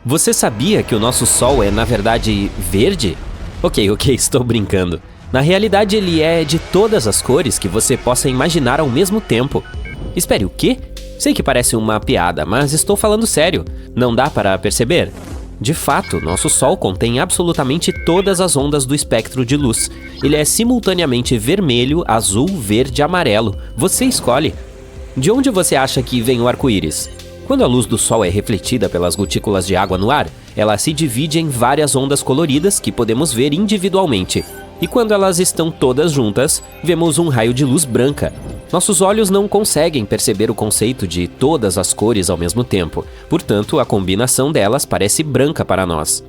Você sabia que o nosso Sol é, na verdade, verde? Ok, estou brincando. Na realidade, ele é de todas as cores que você possa imaginar ao mesmo tempo. Espere, o quê? Sei que parece uma piada, mas estou falando sério. Não dá para perceber? De fato, nosso Sol contém absolutamente todas as ondas do espectro de luz. Ele é simultaneamente vermelho, azul, verde e amarelo. Você escolhe. De onde você acha que vem o arco-íris? Quando a luz do Sol é refletida pelas gotículas de água no ar, ela se divide em várias ondas coloridas que podemos ver individualmente. E quando elas estão todas juntas, vemos um raio de luz branca. Nossos olhos não conseguem perceber o conceito de todas as cores ao mesmo tempo, portanto, a combinação delas parece branca para nós.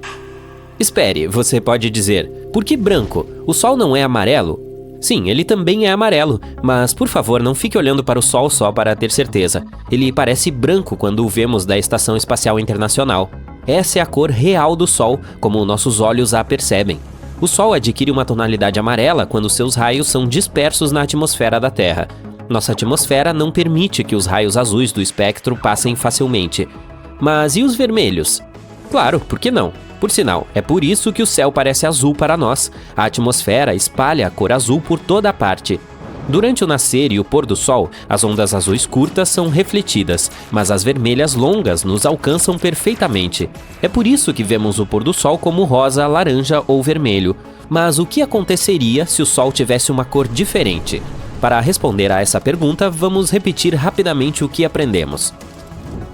Espere, você pode dizer, por que branco? O Sol não é amarelo? Sim, ele também é amarelo, mas por favor não fique olhando para o Sol só para ter certeza. Ele parece branco quando o vemos da Estação Espacial Internacional. Essa é a cor real do Sol, como nossos olhos a percebem. O Sol adquire uma tonalidade amarela quando seus raios são dispersos na atmosfera da Terra. Nossa atmosfera não permite que os raios azuis do espectro passem facilmente. Mas e os vermelhos? Claro, por que não? Por sinal, é por isso que o céu parece azul para nós. A atmosfera espalha a cor azul por toda a parte. Durante o nascer e o pôr do sol, as ondas azuis curtas são refletidas, mas as vermelhas longas nos alcançam perfeitamente. É por isso que vemos o pôr do sol como rosa, laranja ou vermelho. Mas o que aconteceria se o sol tivesse uma cor diferente? Para responder a essa pergunta, vamos repetir rapidamente o que aprendemos.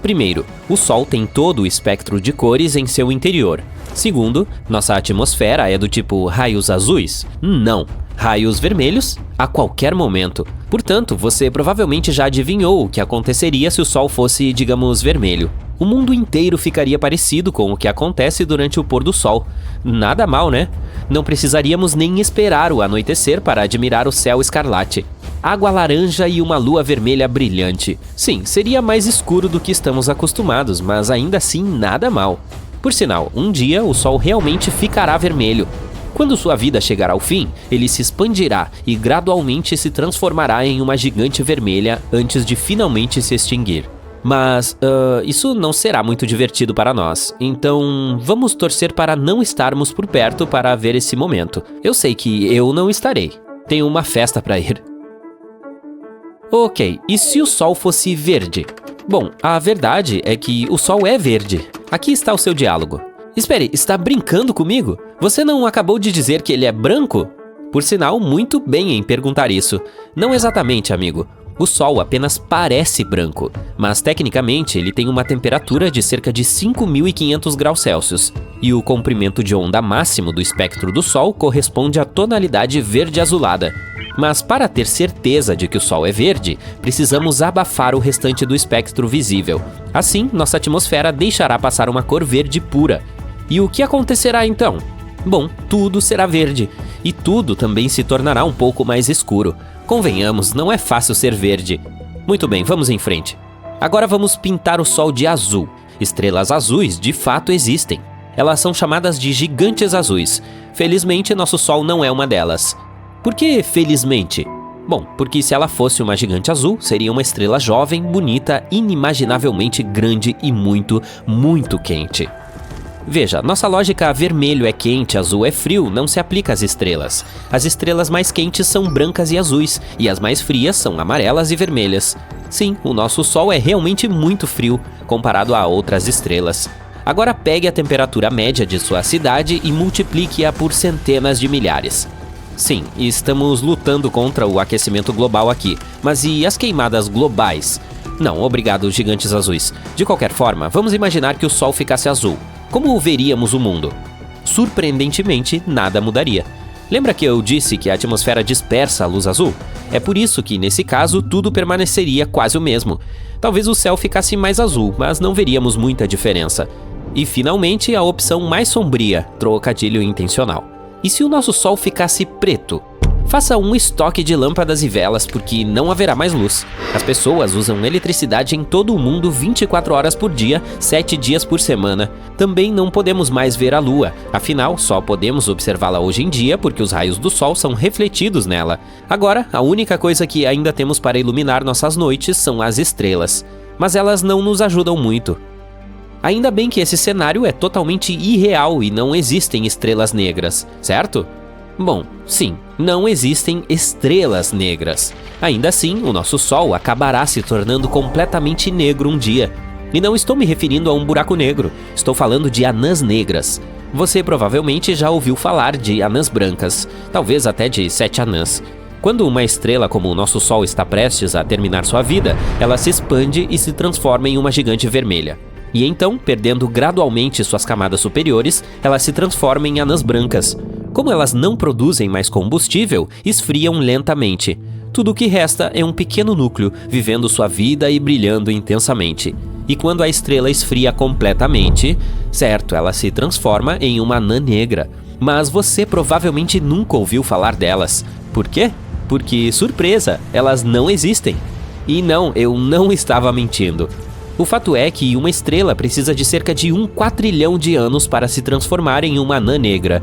Primeiro, o Sol tem todo o espectro de cores em seu interior. Segundo, nossa atmosfera é do tipo raios azuis? Não. Raios vermelhos? A qualquer momento. Portanto, você provavelmente já adivinhou o que aconteceria se o Sol fosse, digamos, vermelho. O mundo inteiro ficaria parecido com o que acontece durante o pôr do Sol. Nada mal, né? Não precisaríamos nem esperar o anoitecer para admirar o céu escarlate. Água laranja e uma lua vermelha brilhante. Sim, seria mais escuro do que estamos acostumados, mas ainda assim nada mal. Por sinal, um dia o Sol realmente ficará vermelho. Quando sua vida chegar ao fim, ele se expandirá e gradualmente se transformará em uma gigante vermelha antes de finalmente se extinguir. Mas, isso não será muito divertido para nós, então vamos torcer para não estarmos por perto para ver esse momento. Eu sei que eu não estarei. Tenho uma festa para ir. Ok, e se o Sol fosse verde? Bom, a verdade é que o Sol é verde. Aqui está o seu diálogo. Espere, está brincando comigo? Você não acabou de dizer que ele é branco? Por sinal, muito bem em perguntar isso. Não exatamente, amigo. O Sol apenas parece branco, mas tecnicamente ele tem uma temperatura de cerca de 5.500 graus Celsius, e o comprimento de onda máximo do espectro do Sol corresponde à tonalidade verde-azulada. Mas para ter certeza de que o Sol é verde, precisamos abafar o restante do espectro visível. Assim, nossa atmosfera deixará passar uma cor verde pura. E o que acontecerá então? Bom, tudo será verde, e tudo também se tornará um pouco mais escuro. Convenhamos, não é fácil ser verde. Muito bem, vamos em frente. Agora vamos pintar o Sol de azul. Estrelas azuis de fato existem. Elas são chamadas de gigantes azuis. Felizmente, nosso Sol não é uma delas. Por que felizmente? Bom, porque se ela fosse uma gigante azul, seria uma estrela jovem, bonita, inimaginavelmente grande e muito, muito quente. Veja, nossa lógica vermelho é quente, azul é frio não se aplica às estrelas. As estrelas mais quentes são brancas e azuis, e as mais frias são amarelas e vermelhas. Sim, o nosso Sol é realmente muito frio, comparado a outras estrelas. Agora pegue a temperatura média de sua cidade e multiplique-a por centenas de milhares. Sim, estamos lutando contra o aquecimento global aqui, mas e as queimadas globais? Não, obrigado, gigantes azuis. De qualquer forma, vamos imaginar que o Sol ficasse azul. Como veríamos o mundo? Surpreendentemente, nada mudaria. Lembra que eu disse que a atmosfera dispersa a luz azul? É por isso que, nesse caso, tudo permaneceria quase o mesmo. Talvez o céu ficasse mais azul, mas não veríamos muita diferença. E, finalmente, a opção mais sombria, trocadilho intencional. E se o nosso Sol ficasse preto? Faça um estoque de lâmpadas e velas, porque não haverá mais luz. As pessoas usam eletricidade em todo o mundo 24 horas por dia, 7 dias por semana. Também não podemos mais ver a Lua, afinal, só podemos observá-la hoje em dia porque os raios do Sol são refletidos nela. Agora, a única coisa que ainda temos para iluminar nossas noites são as estrelas. Mas elas não nos ajudam muito. Ainda bem que esse cenário é totalmente irreal e não existem estrelas negras, certo? Bom, sim, não existem estrelas negras. Ainda assim, o nosso Sol acabará se tornando completamente negro um dia. E não estou me referindo a um buraco negro, estou falando de anãs negras. Você provavelmente já ouviu falar de anãs brancas, talvez até de 7 anãs. Quando uma estrela como o nosso Sol está prestes a terminar sua vida, ela se expande e se transforma em uma gigante vermelha. E então, perdendo gradualmente suas camadas superiores, ela se transforma em anãs brancas. Como elas não produzem mais combustível, esfriam lentamente. Tudo o que resta é um pequeno núcleo, vivendo sua vida e brilhando intensamente. E quando a estrela esfria completamente, certo, ela se transforma em uma anã negra. Mas você provavelmente nunca ouviu falar delas. Por quê? Porque, surpresa, elas não existem. E não, eu não estava mentindo. O fato é que uma estrela precisa de cerca de 1 quatrilhão de anos para se transformar em uma anã negra.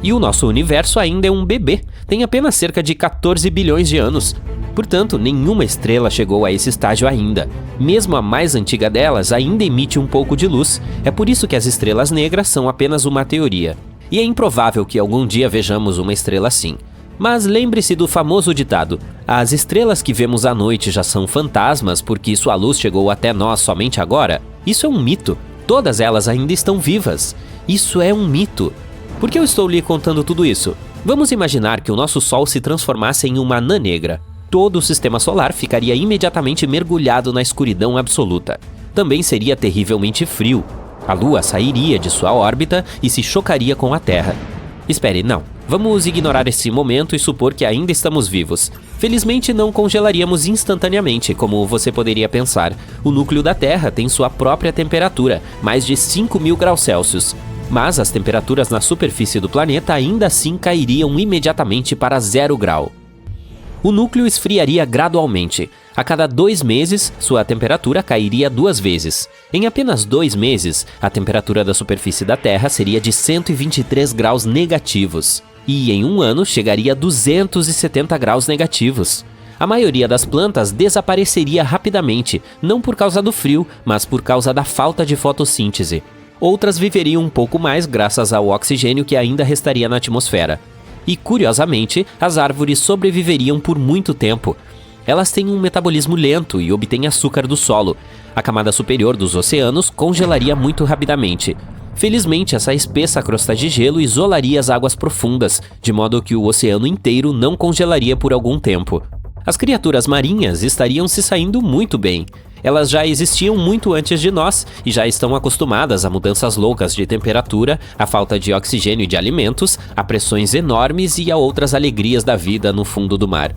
E o nosso universo ainda é um bebê, tem apenas cerca de 14 bilhões de anos. Portanto, nenhuma estrela chegou a esse estágio ainda. Mesmo a mais antiga delas ainda emite um pouco de luz. É por isso que as estrelas negras são apenas uma teoria. E é improvável que algum dia vejamos uma estrela assim. Mas lembre-se do famoso ditado: as estrelas que vemos à noite já são fantasmas porque sua luz chegou até nós somente agora. Isso é um mito. Todas elas ainda estão vivas. Isso é um mito. Por que eu estou lhe contando tudo isso? Vamos imaginar que o nosso Sol se transformasse em uma anã negra. Todo o sistema solar ficaria imediatamente mergulhado na escuridão absoluta. Também seria terrivelmente frio. A Lua sairia de sua órbita e se chocaria com a Terra. Espere, não. Vamos ignorar esse momento e supor que ainda estamos vivos. Felizmente não congelaríamos instantaneamente, como você poderia pensar. O núcleo da Terra tem sua própria temperatura, mais de 5.000 graus Celsius. Mas as temperaturas na superfície do planeta ainda assim cairiam imediatamente para 0 grau. O núcleo esfriaria gradualmente. A cada 2 meses, sua temperatura cairia 2 vezes. Em apenas 2 meses, a temperatura da superfície da Terra seria de 123 graus negativos. E em um ano chegaria a 270 graus negativos. A maioria das plantas desapareceria rapidamente, não por causa do frio, mas por causa da falta de fotossíntese. Outras viveriam um pouco mais graças ao oxigênio que ainda restaria na atmosfera. E, curiosamente, as árvores sobreviveriam por muito tempo. Elas têm um metabolismo lento e obtêm açúcar do solo. A camada superior dos oceanos congelaria muito rapidamente. Felizmente, essa espessa crosta de gelo isolaria as águas profundas, de modo que o oceano inteiro não congelaria por algum tempo. As criaturas marinhas estariam se saindo muito bem. Elas já existiam muito antes de nós e já estão acostumadas a mudanças loucas de temperatura, a falta de oxigênio e de alimentos, a pressões enormes e a outras alegrias da vida no fundo do mar.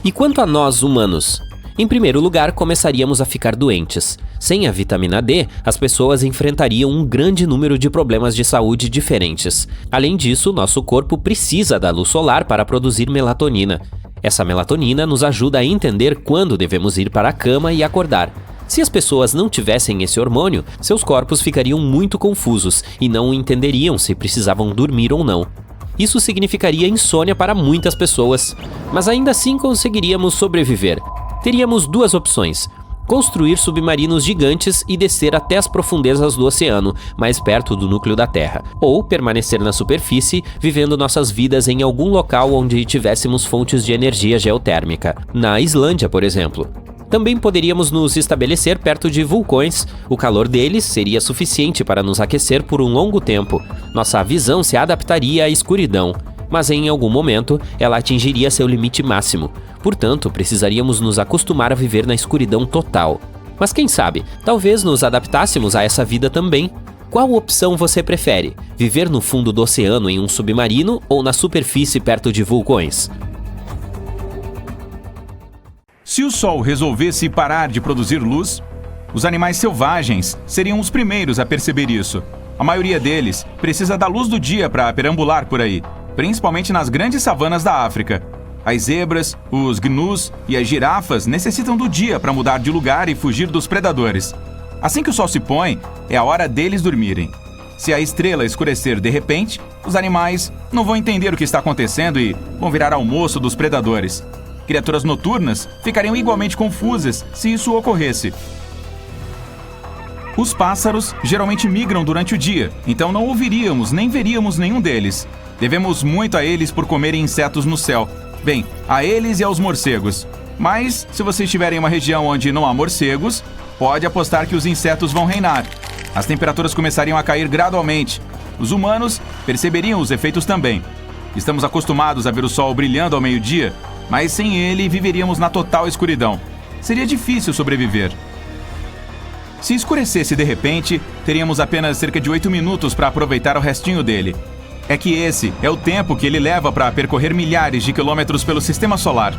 E quanto a nós, humanos? Em primeiro lugar, começaríamos a ficar doentes. Sem a vitamina D, as pessoas enfrentariam um grande número de problemas de saúde diferentes. Além disso, nosso corpo precisa da luz solar para produzir melatonina. Essa melatonina nos ajuda a entender quando devemos ir para a cama e acordar. Se as pessoas não tivessem esse hormônio, seus corpos ficariam muito confusos e não entenderiam se precisavam dormir ou não. Isso significaria insônia para muitas pessoas, mas ainda assim conseguiríamos sobreviver. Teríamos 2 opções: construir submarinos gigantes e descer até as profundezas do oceano, mais perto do núcleo da Terra, ou permanecer na superfície, vivendo nossas vidas em algum local onde tivéssemos fontes de energia geotérmica, na Islândia, por exemplo. Também poderíamos nos estabelecer perto de vulcões. O calor deles seria suficiente para nos aquecer por um longo tempo. Nossa visão se adaptaria à escuridão, mas em algum momento ela atingiria seu limite máximo. Portanto, precisaríamos nos acostumar a viver na escuridão total. Mas quem sabe, talvez nos adaptássemos a essa vida também. Qual opção você prefere? Viver no fundo do oceano em um submarino ou na superfície perto de vulcões? Se o Sol resolvesse parar de produzir luz, os animais selvagens seriam os primeiros a perceber isso. A maioria deles precisa da luz do dia para perambular por aí, principalmente nas grandes savanas da África. As zebras, os gnus e as girafas necessitam do dia para mudar de lugar e fugir dos predadores. Assim que o sol se põe, é a hora deles dormirem. Se a estrela escurecer de repente, os animais não vão entender o que está acontecendo e vão virar almoço dos predadores. Criaturas noturnas ficariam igualmente confusas se isso ocorresse. Os pássaros geralmente migram durante o dia, então não ouviríamos nem veríamos nenhum deles. Devemos muito a eles por comerem insetos no céu. Bem, a eles e aos morcegos. Mas, se você estiver em uma região onde não há morcegos, pode apostar que os insetos vão reinar. As temperaturas começariam a cair gradualmente. Os humanos perceberiam os efeitos também. Estamos acostumados a ver o sol brilhando ao meio-dia, mas sem ele viveríamos na total escuridão. Seria difícil sobreviver. Se escurecesse de repente, teríamos apenas cerca de 8 minutos para aproveitar o restinho dele. É que esse é o tempo que ele leva para percorrer milhares de quilômetros pelo sistema solar.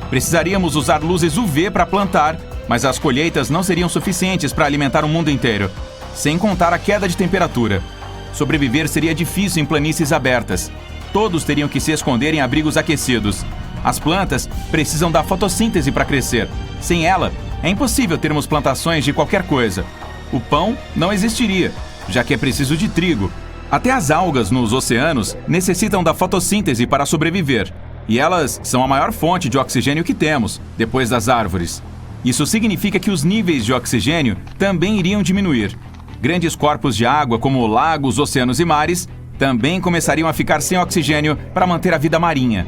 Precisaríamos usar luzes UV para plantar, mas as colheitas não seriam suficientes para alimentar o mundo inteiro, sem contar a queda de temperatura. Sobreviver seria difícil em planícies abertas. Todos teriam que se esconder em abrigos aquecidos. As plantas precisam da fotossíntese para crescer. Sem ela, é impossível termos plantações de qualquer coisa. O pão não existiria, já que é preciso de trigo. Até as algas nos oceanos necessitam da fotossíntese para sobreviver. E elas são a maior fonte de oxigênio que temos, depois das árvores. Isso significa que os níveis de oxigênio também iriam diminuir. Grandes corpos de água, como lagos, oceanos e mares, também começariam a ficar sem oxigênio para manter a vida marinha.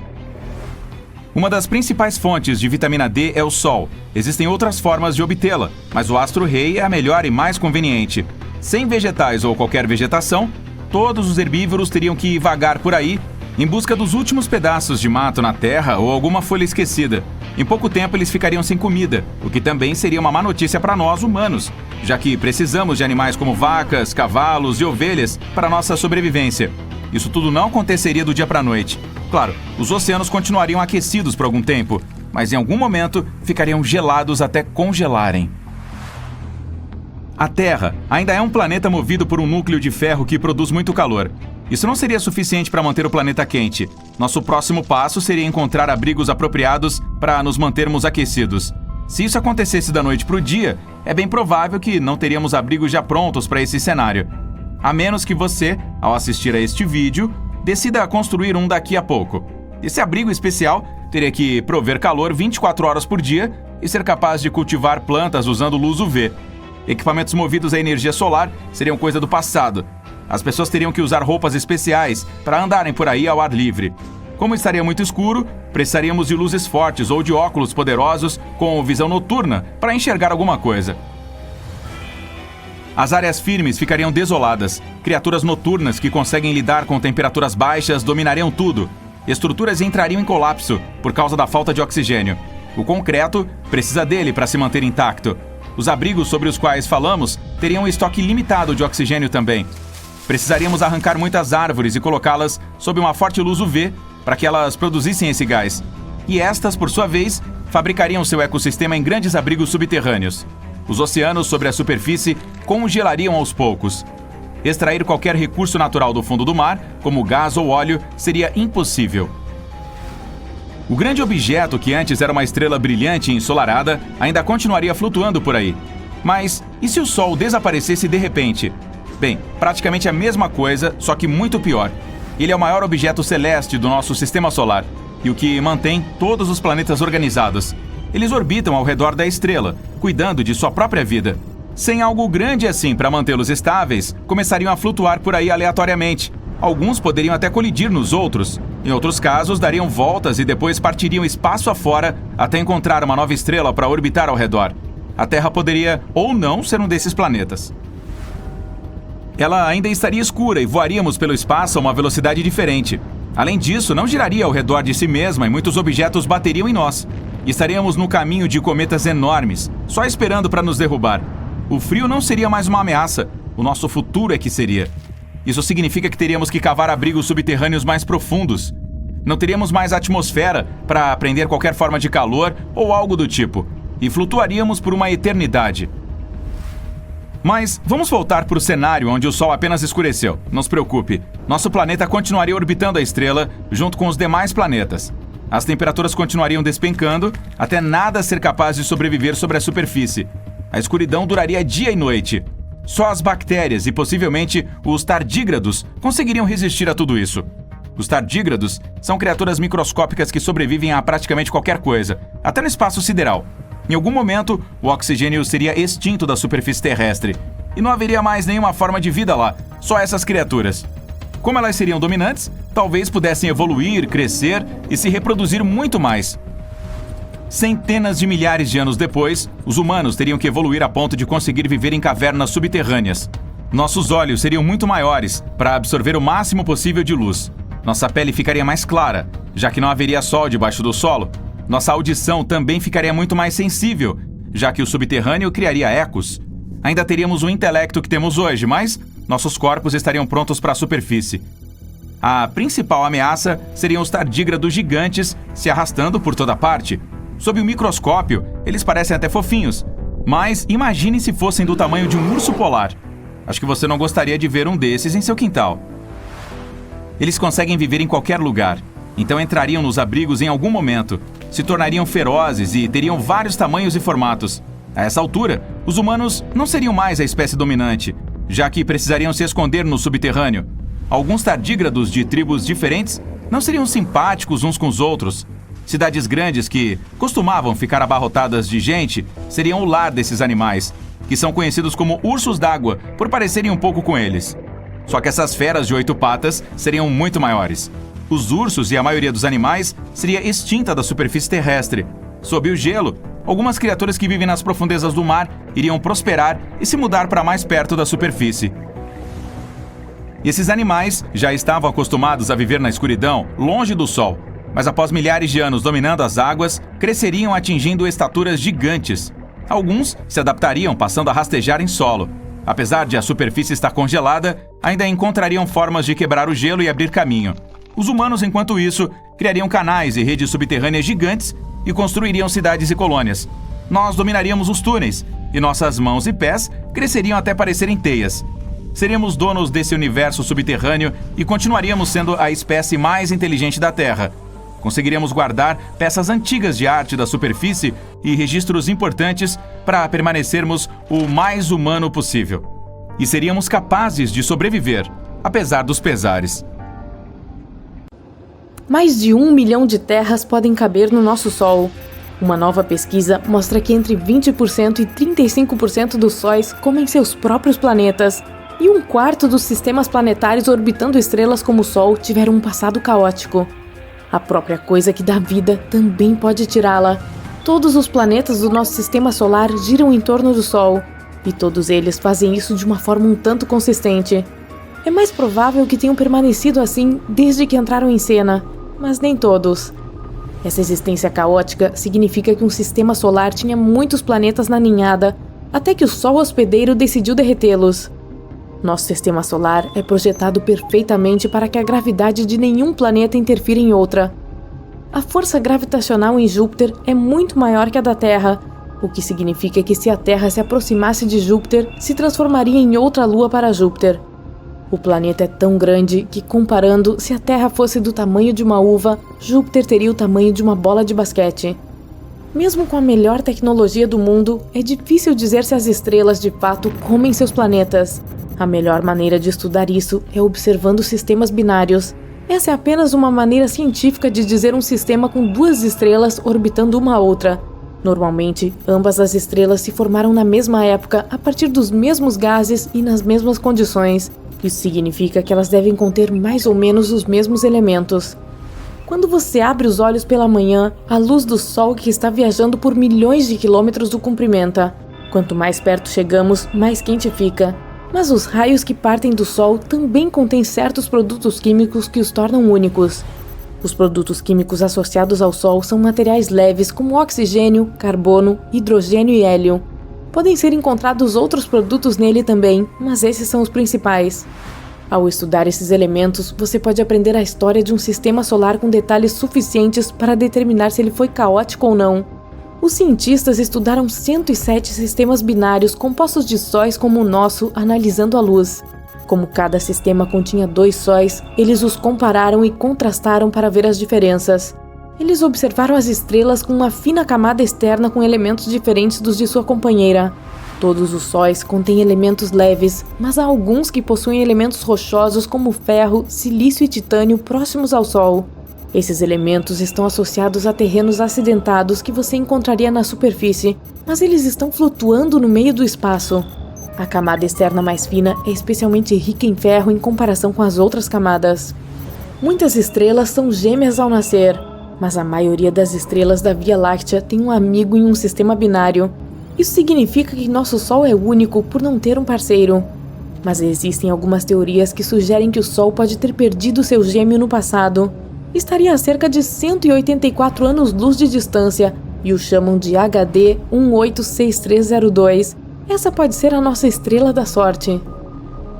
Uma das principais fontes de vitamina D é o Sol. Existem outras formas de obtê-la, mas o astro-rei é a melhor e mais conveniente. Sem vegetais ou qualquer vegetação, todos os herbívoros teriam que vagar por aí em busca dos últimos pedaços de mato na terra ou alguma folha esquecida. Em pouco tempo eles ficariam sem comida, o que também seria uma má notícia para nós humanos, já que precisamos de animais como vacas, cavalos e ovelhas para nossa sobrevivência. Isso tudo não aconteceria do dia para a noite. Claro, os oceanos continuariam aquecidos por algum tempo, mas em algum momento ficariam gelados até congelarem. A Terra ainda é um planeta movido por um núcleo de ferro que produz muito calor. Isso não seria suficiente para manter o planeta quente. Nosso próximo passo seria encontrar abrigos apropriados para nos mantermos aquecidos. Se isso acontecesse da noite para o dia, é bem provável que não teríamos abrigos já prontos para esse cenário. A menos que você, ao assistir a este vídeo, decida construir um daqui a pouco. Esse abrigo especial teria que prover calor 24 horas por dia e ser capaz de cultivar plantas usando luz UV. Equipamentos movidos à energia solar seriam coisa do passado. As pessoas teriam que usar roupas especiais para andarem por aí ao ar livre. Como estaria muito escuro, precisaríamos de luzes fortes ou de óculos poderosos com visão noturna para enxergar alguma coisa. As áreas firmes ficariam desoladas. Criaturas noturnas que conseguem lidar com temperaturas baixas dominariam tudo. Estruturas entrariam em colapso por causa da falta de oxigênio. O concreto precisa dele para se manter intacto. Os abrigos sobre os quais falamos teriam um estoque limitado de oxigênio também. Precisaríamos arrancar muitas árvores e colocá-las sob uma forte luz UV para que elas produzissem esse gás. E estas, por sua vez, fabricariam seu ecossistema em grandes abrigos subterrâneos. Os oceanos sobre a superfície congelariam aos poucos. Extrair qualquer recurso natural do fundo do mar, como gás ou óleo, seria impossível. O grande objeto que antes era uma estrela brilhante e ensolarada ainda continuaria flutuando por aí. Mas e se o Sol desaparecesse de repente? Bem, praticamente a mesma coisa, só que muito pior. Ele é o maior objeto celeste do nosso sistema solar e o que mantém todos os planetas organizados. Eles orbitam ao redor da estrela, cuidando de sua própria vida. Sem algo grande assim para mantê-los estáveis, começariam a flutuar por aí aleatoriamente. Alguns poderiam até colidir nos outros. Em outros casos, dariam voltas e depois partiriam espaço afora até encontrar uma nova estrela para orbitar ao redor. A Terra poderia ou não ser um desses planetas. Ela ainda estaria escura e voaríamos pelo espaço a uma velocidade diferente. Além disso, não giraria ao redor de si mesma e muitos objetos bateriam em nós. Estaríamos no caminho de cometas enormes, só esperando para nos derrubar. O frio não seria mais uma ameaça, o nosso futuro é que seria. Isso significa que teríamos que cavar abrigos subterrâneos mais profundos. Não teríamos mais atmosfera para prender qualquer forma de calor ou algo do tipo. E flutuaríamos por uma eternidade. Mas vamos voltar para o cenário onde o Sol apenas escureceu. Não se preocupe, nosso planeta continuaria orbitando a estrela junto com os demais planetas. As temperaturas continuariam despencando até nada ser capaz de sobreviver sobre a superfície. A escuridão duraria dia e noite. Só as bactérias e possivelmente os tardígrados conseguiriam resistir a tudo isso. Os tardígrados são criaturas microscópicas que sobrevivem a praticamente qualquer coisa, até no espaço sideral. Em algum momento, o oxigênio seria extinto da superfície terrestre. e não haveria mais nenhuma forma de vida lá, só essas criaturas. Como elas seriam dominantes, talvez pudessem evoluir, crescer e se reproduzir muito mais. Centenas de milhares de anos depois, os humanos teriam que evoluir a ponto de conseguir viver em cavernas subterrâneas. Nossos olhos seriam muito maiores para absorver o máximo possível de luz. Nossa pele ficaria mais clara, já que não haveria sol debaixo do solo. Nossa audição também ficaria muito mais sensível, já que o subterrâneo criaria ecos. Ainda teríamos o intelecto que temos hoje, mas nossos corpos estariam prontos para a superfície. A principal ameaça seriam os tardígrados gigantes se arrastando por toda parte. Sob o microscópio, eles parecem até fofinhos, mas imagine se fossem do tamanho de um urso polar. Acho que você não gostaria de ver um desses em seu quintal. Eles conseguem viver em qualquer lugar, então entrariam nos abrigos em algum momento, se tornariam ferozes e teriam vários tamanhos e formatos. A essa altura, os humanos não seriam mais a espécie dominante, já que precisariam se esconder no subterrâneo. Alguns tardígrados de tribos diferentes não seriam simpáticos uns com os outros. Cidades grandes que costumavam ficar abarrotadas de gente seriam o lar desses animais, que são conhecidos como ursos d'água por parecerem um pouco com eles. Só que essas feras de 8 patas seriam muito maiores. Os ursos e a maioria dos animais seria extinta da superfície terrestre. Sob o gelo, algumas criaturas que vivem nas profundezas do mar iriam prosperar e se mudar para mais perto da superfície. Esses animais já estavam acostumados a viver na escuridão, longe do sol, mas após milhares de anos dominando as águas, cresceriam atingindo estaturas gigantes. Alguns se adaptariam passando a rastejar em solo. Apesar de a superfície estar congelada, ainda encontrariam formas de quebrar o gelo e abrir caminho. Os humanos, enquanto isso, criariam canais e redes subterrâneas gigantes e construiriam cidades e colônias. Nós dominaríamos os túneis, e nossas mãos e pés cresceriam até parecerem teias. Seríamos donos desse universo subterrâneo e continuaríamos sendo a espécie mais inteligente da Terra. Conseguiríamos guardar peças antigas de arte da superfície e registros importantes para permanecermos o mais humano possível. E seríamos capazes de sobreviver, apesar dos pesares. Mais de 1 milhão de terras podem caber no nosso Sol. Uma nova pesquisa mostra que entre 20% e 35% dos sóis comem seus próprios planetas, e 1/4 dos sistemas planetários orbitando estrelas como o Sol tiveram um passado caótico. A própria coisa que dá vida também pode tirá-la. Todos os planetas do nosso sistema solar giram em torno do Sol, e todos eles fazem isso de uma forma um tanto consistente. É mais provável que tenham permanecido assim desde que entraram em cena, mas nem todos. Essa existência caótica significa que um sistema solar tinha muitos planetas na ninhada, até que o Sol hospedeiro decidiu derretê-los. Nosso sistema solar é projetado perfeitamente para que a gravidade de nenhum planeta interfira em outra. A força gravitacional em Júpiter é muito maior que a da Terra, o que significa que se a Terra se aproximasse de Júpiter, se transformaria em outra lua para Júpiter. O planeta é tão grande que, comparando, se a Terra fosse do tamanho de uma uva, Júpiter teria o tamanho de uma bola de basquete. Mesmo com a melhor tecnologia do mundo, é difícil dizer se as estrelas de fato comem seus planetas. A melhor maneira de estudar isso é observando sistemas binários. Essa é apenas uma maneira científica de dizer um sistema com 2 estrelas orbitando uma a outra. Normalmente, ambas as estrelas se formaram na mesma época, a partir dos mesmos gases e nas mesmas condições. Isso significa que elas devem conter mais ou menos os mesmos elementos. Quando você abre os olhos pela manhã, a luz do Sol que está viajando por milhões de quilômetros o cumprimenta. Quanto mais perto chegamos, mais quente fica. Mas os raios que partem do Sol também contêm certos produtos químicos que os tornam únicos. Os produtos químicos associados ao Sol são materiais leves como oxigênio, carbono, hidrogênio e hélio. Podem ser encontrados outros produtos nele também, mas esses são os principais. Ao estudar esses elementos, você pode aprender a história de um sistema solar com detalhes suficientes para determinar se ele foi caótico ou não. Os cientistas estudaram 107 sistemas binários compostos de sóis como o nosso, analisando a luz. Como cada sistema continha 2 sóis, eles os compararam e contrastaram para ver as diferenças. Eles observaram as estrelas com uma fina camada externa com elementos diferentes dos de sua companheira. Todos os sóis contêm elementos leves, mas há alguns que possuem elementos rochosos como ferro, silício e titânio próximos ao Sol. Esses elementos estão associados a terrenos acidentados que você encontraria na superfície, mas eles estão flutuando no meio do espaço. A camada externa mais fina é especialmente rica em ferro em comparação com as outras camadas. Muitas estrelas são gêmeas ao nascer, mas a maioria das estrelas da Via Láctea tem um amigo em um sistema binário. Isso significa que nosso Sol é único por não ter um parceiro. Mas existem algumas teorias que sugerem que o Sol pode ter perdido seu gêmeo no passado. Estaria a cerca de 184 anos-luz de distância e o chamam de HD 186302. Essa pode ser a nossa estrela da sorte.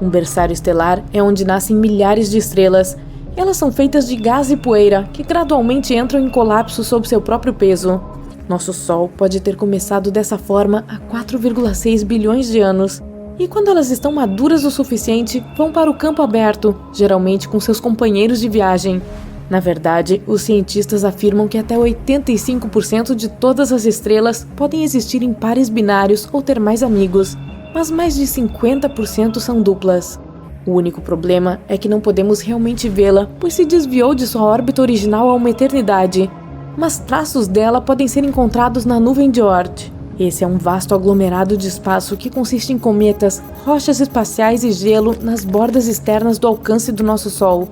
Um berçário estelar é onde nascem milhares de estrelas. Elas são feitas de gás e poeira, que gradualmente entram em colapso sob seu próprio peso. Nosso Sol pode ter começado dessa forma há 4,6 bilhões de anos. E quando elas estão maduras o suficiente, vão para o campo aberto, geralmente com seus companheiros de viagem. Na verdade, os cientistas afirmam que até 85% de todas as estrelas podem existir em pares binários ou ter mais amigos, mas mais de 50% são duplas. O único problema é que não podemos realmente vê-la, pois se desviou de sua órbita original há uma eternidade. Mas traços dela podem ser encontrados na nuvem de Oort. Esse é um vasto aglomerado de espaço que consiste em cometas, rochas espaciais e gelo nas bordas externas do alcance do nosso Sol.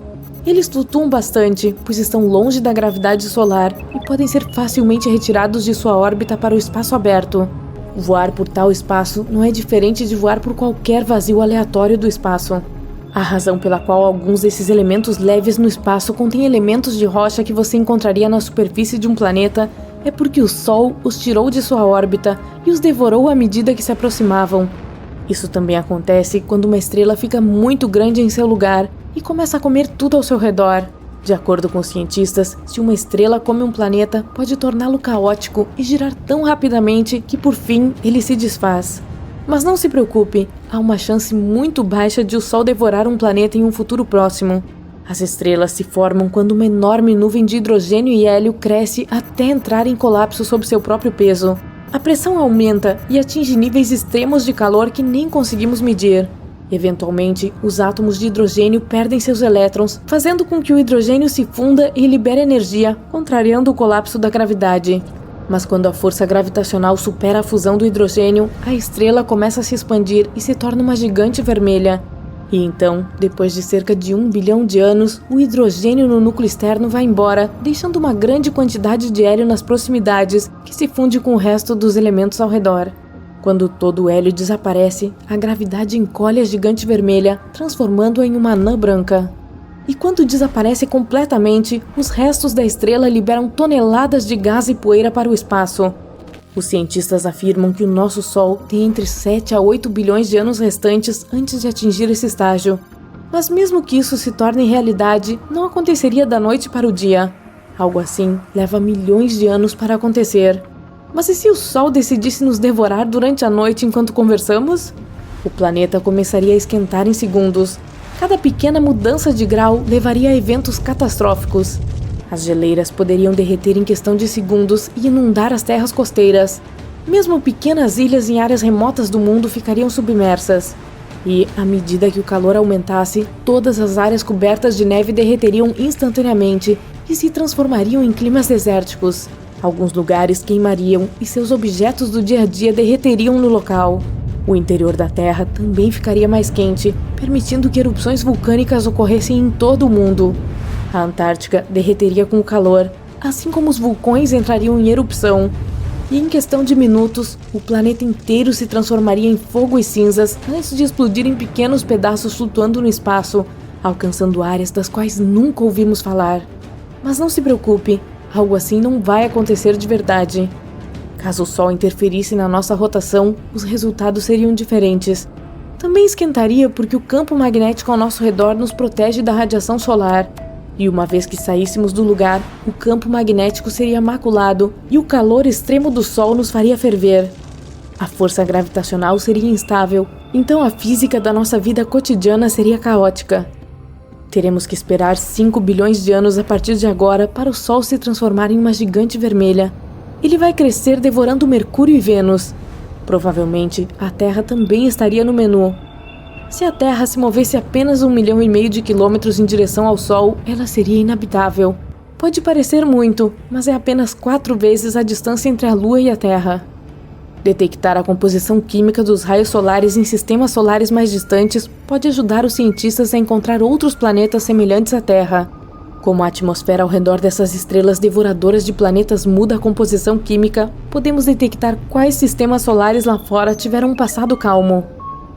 Eles flutuam bastante, pois estão longe da gravidade solar e podem ser facilmente retirados de sua órbita para o espaço aberto. Voar por tal espaço não é diferente de voar por qualquer vazio aleatório do espaço. A razão pela qual alguns desses elementos leves no espaço contêm elementos de rocha que você encontraria na superfície de um planeta é porque o Sol os tirou de sua órbita e os devorou à medida que se aproximavam. Isso também acontece quando uma estrela fica muito grande em seu lugar e começa a comer tudo ao seu redor. De acordo com os cientistas, se uma estrela come um planeta, pode torná-lo caótico e girar tão rapidamente que por fim ele se desfaz. Mas não se preocupe, há uma chance muito baixa de o Sol devorar um planeta em um futuro próximo. As estrelas se formam quando uma enorme nuvem de hidrogênio e hélio cresce até entrar em colapso sob seu próprio peso. A pressão aumenta e atinge níveis extremos de calor que nem conseguimos medir. Eventualmente, os átomos de hidrogênio perdem seus elétrons, fazendo com que o hidrogênio se funda e libere energia, contrariando o colapso da gravidade. Mas quando a força gravitacional supera a fusão do hidrogênio, a estrela começa a se expandir e se torna uma gigante vermelha. E então, depois de cerca de 1 bilhão de anos, o hidrogênio no núcleo externo vai embora, deixando uma grande quantidade de hélio nas proximidades, que se funde com o resto dos elementos ao redor. Quando todo o hélio desaparece, a gravidade encolhe a gigante vermelha, transformando-a em uma anã branca. E quando desaparece completamente, os restos da estrela liberam toneladas de gás e poeira para o espaço. Os cientistas afirmam que o nosso Sol tem entre 7 a 8 bilhões de anos restantes antes de atingir esse estágio. Mas mesmo que isso se torne realidade, não aconteceria da noite para o dia. Algo assim leva milhões de anos para acontecer. Mas e se o Sol decidisse nos devorar durante a noite enquanto conversamos? O planeta começaria a esquentar em segundos. Cada pequena mudança de grau levaria a eventos catastróficos. As geleiras poderiam derreter em questão de segundos e inundar as terras costeiras. Mesmo pequenas ilhas em áreas remotas do mundo ficariam submersas. E, à medida que o calor aumentasse, todas as áreas cobertas de neve derreteriam instantaneamente e se transformariam em climas desérticos. Alguns lugares queimariam e seus objetos do dia a dia derreteriam no local. O interior da Terra também ficaria mais quente, permitindo que erupções vulcânicas ocorressem em todo o mundo. A Antártica derreteria com o calor, assim como os vulcões entrariam em erupção. E em questão de minutos, o planeta inteiro se transformaria em fogo e cinzas antes de explodir em pequenos pedaços flutuando no espaço, alcançando áreas das quais nunca ouvimos falar. Mas não se preocupe, algo assim não vai acontecer de verdade. Caso o Sol interferisse na nossa rotação, os resultados seriam diferentes. Também esquentaria porque o campo magnético ao nosso redor nos protege da radiação solar. E uma vez que saíssemos do lugar, o campo magnético seria maculado e o calor extremo do Sol nos faria ferver. A força gravitacional seria instável, então a física da nossa vida cotidiana seria caótica. Teremos que esperar 5 bilhões de anos a partir de agora para o Sol se transformar em uma gigante vermelha. Ele vai crescer devorando Mercúrio e Vênus. Provavelmente, a Terra também estaria no menu. Se a Terra se movesse apenas 1,5 milhão de quilômetros em direção ao Sol, ela seria inabitável. Pode parecer muito, mas é apenas 4 vezes a distância entre a Lua e a Terra. Detectar a composição química dos raios solares em sistemas solares mais distantes pode ajudar os cientistas a encontrar outros planetas semelhantes à Terra. Como a atmosfera ao redor dessas estrelas devoradoras de planetas muda a composição química, podemos detectar quais sistemas solares lá fora tiveram um passado calmo.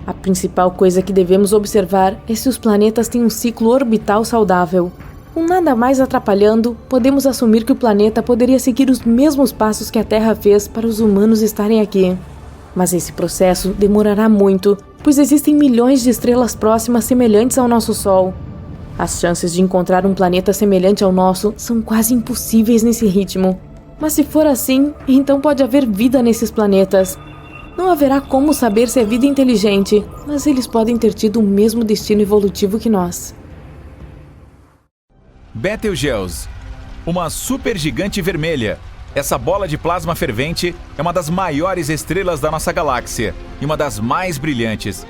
A principal coisa que devemos observar é se os planetas têm um ciclo orbital saudável. Com nada mais atrapalhando, podemos assumir que o planeta poderia seguir os mesmos passos que a Terra fez para os humanos estarem aqui. Mas esse processo demorará muito, pois existem milhões de estrelas próximas semelhantes ao nosso Sol. As chances de encontrar um planeta semelhante ao nosso são quase impossíveis nesse ritmo. Mas se for assim, então pode haver vida nesses planetas. Não haverá como saber se é vida inteligente, mas eles podem ter tido o mesmo destino evolutivo que nós. Betelgeuse, uma supergigante vermelha. Essa bola de plasma fervente é uma das maiores estrelas da nossa galáxia e uma das mais brilhantes.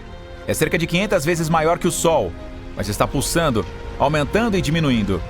É cerca de 500 vezes maior que o Sol, mas está pulsando, aumentando e diminuindo.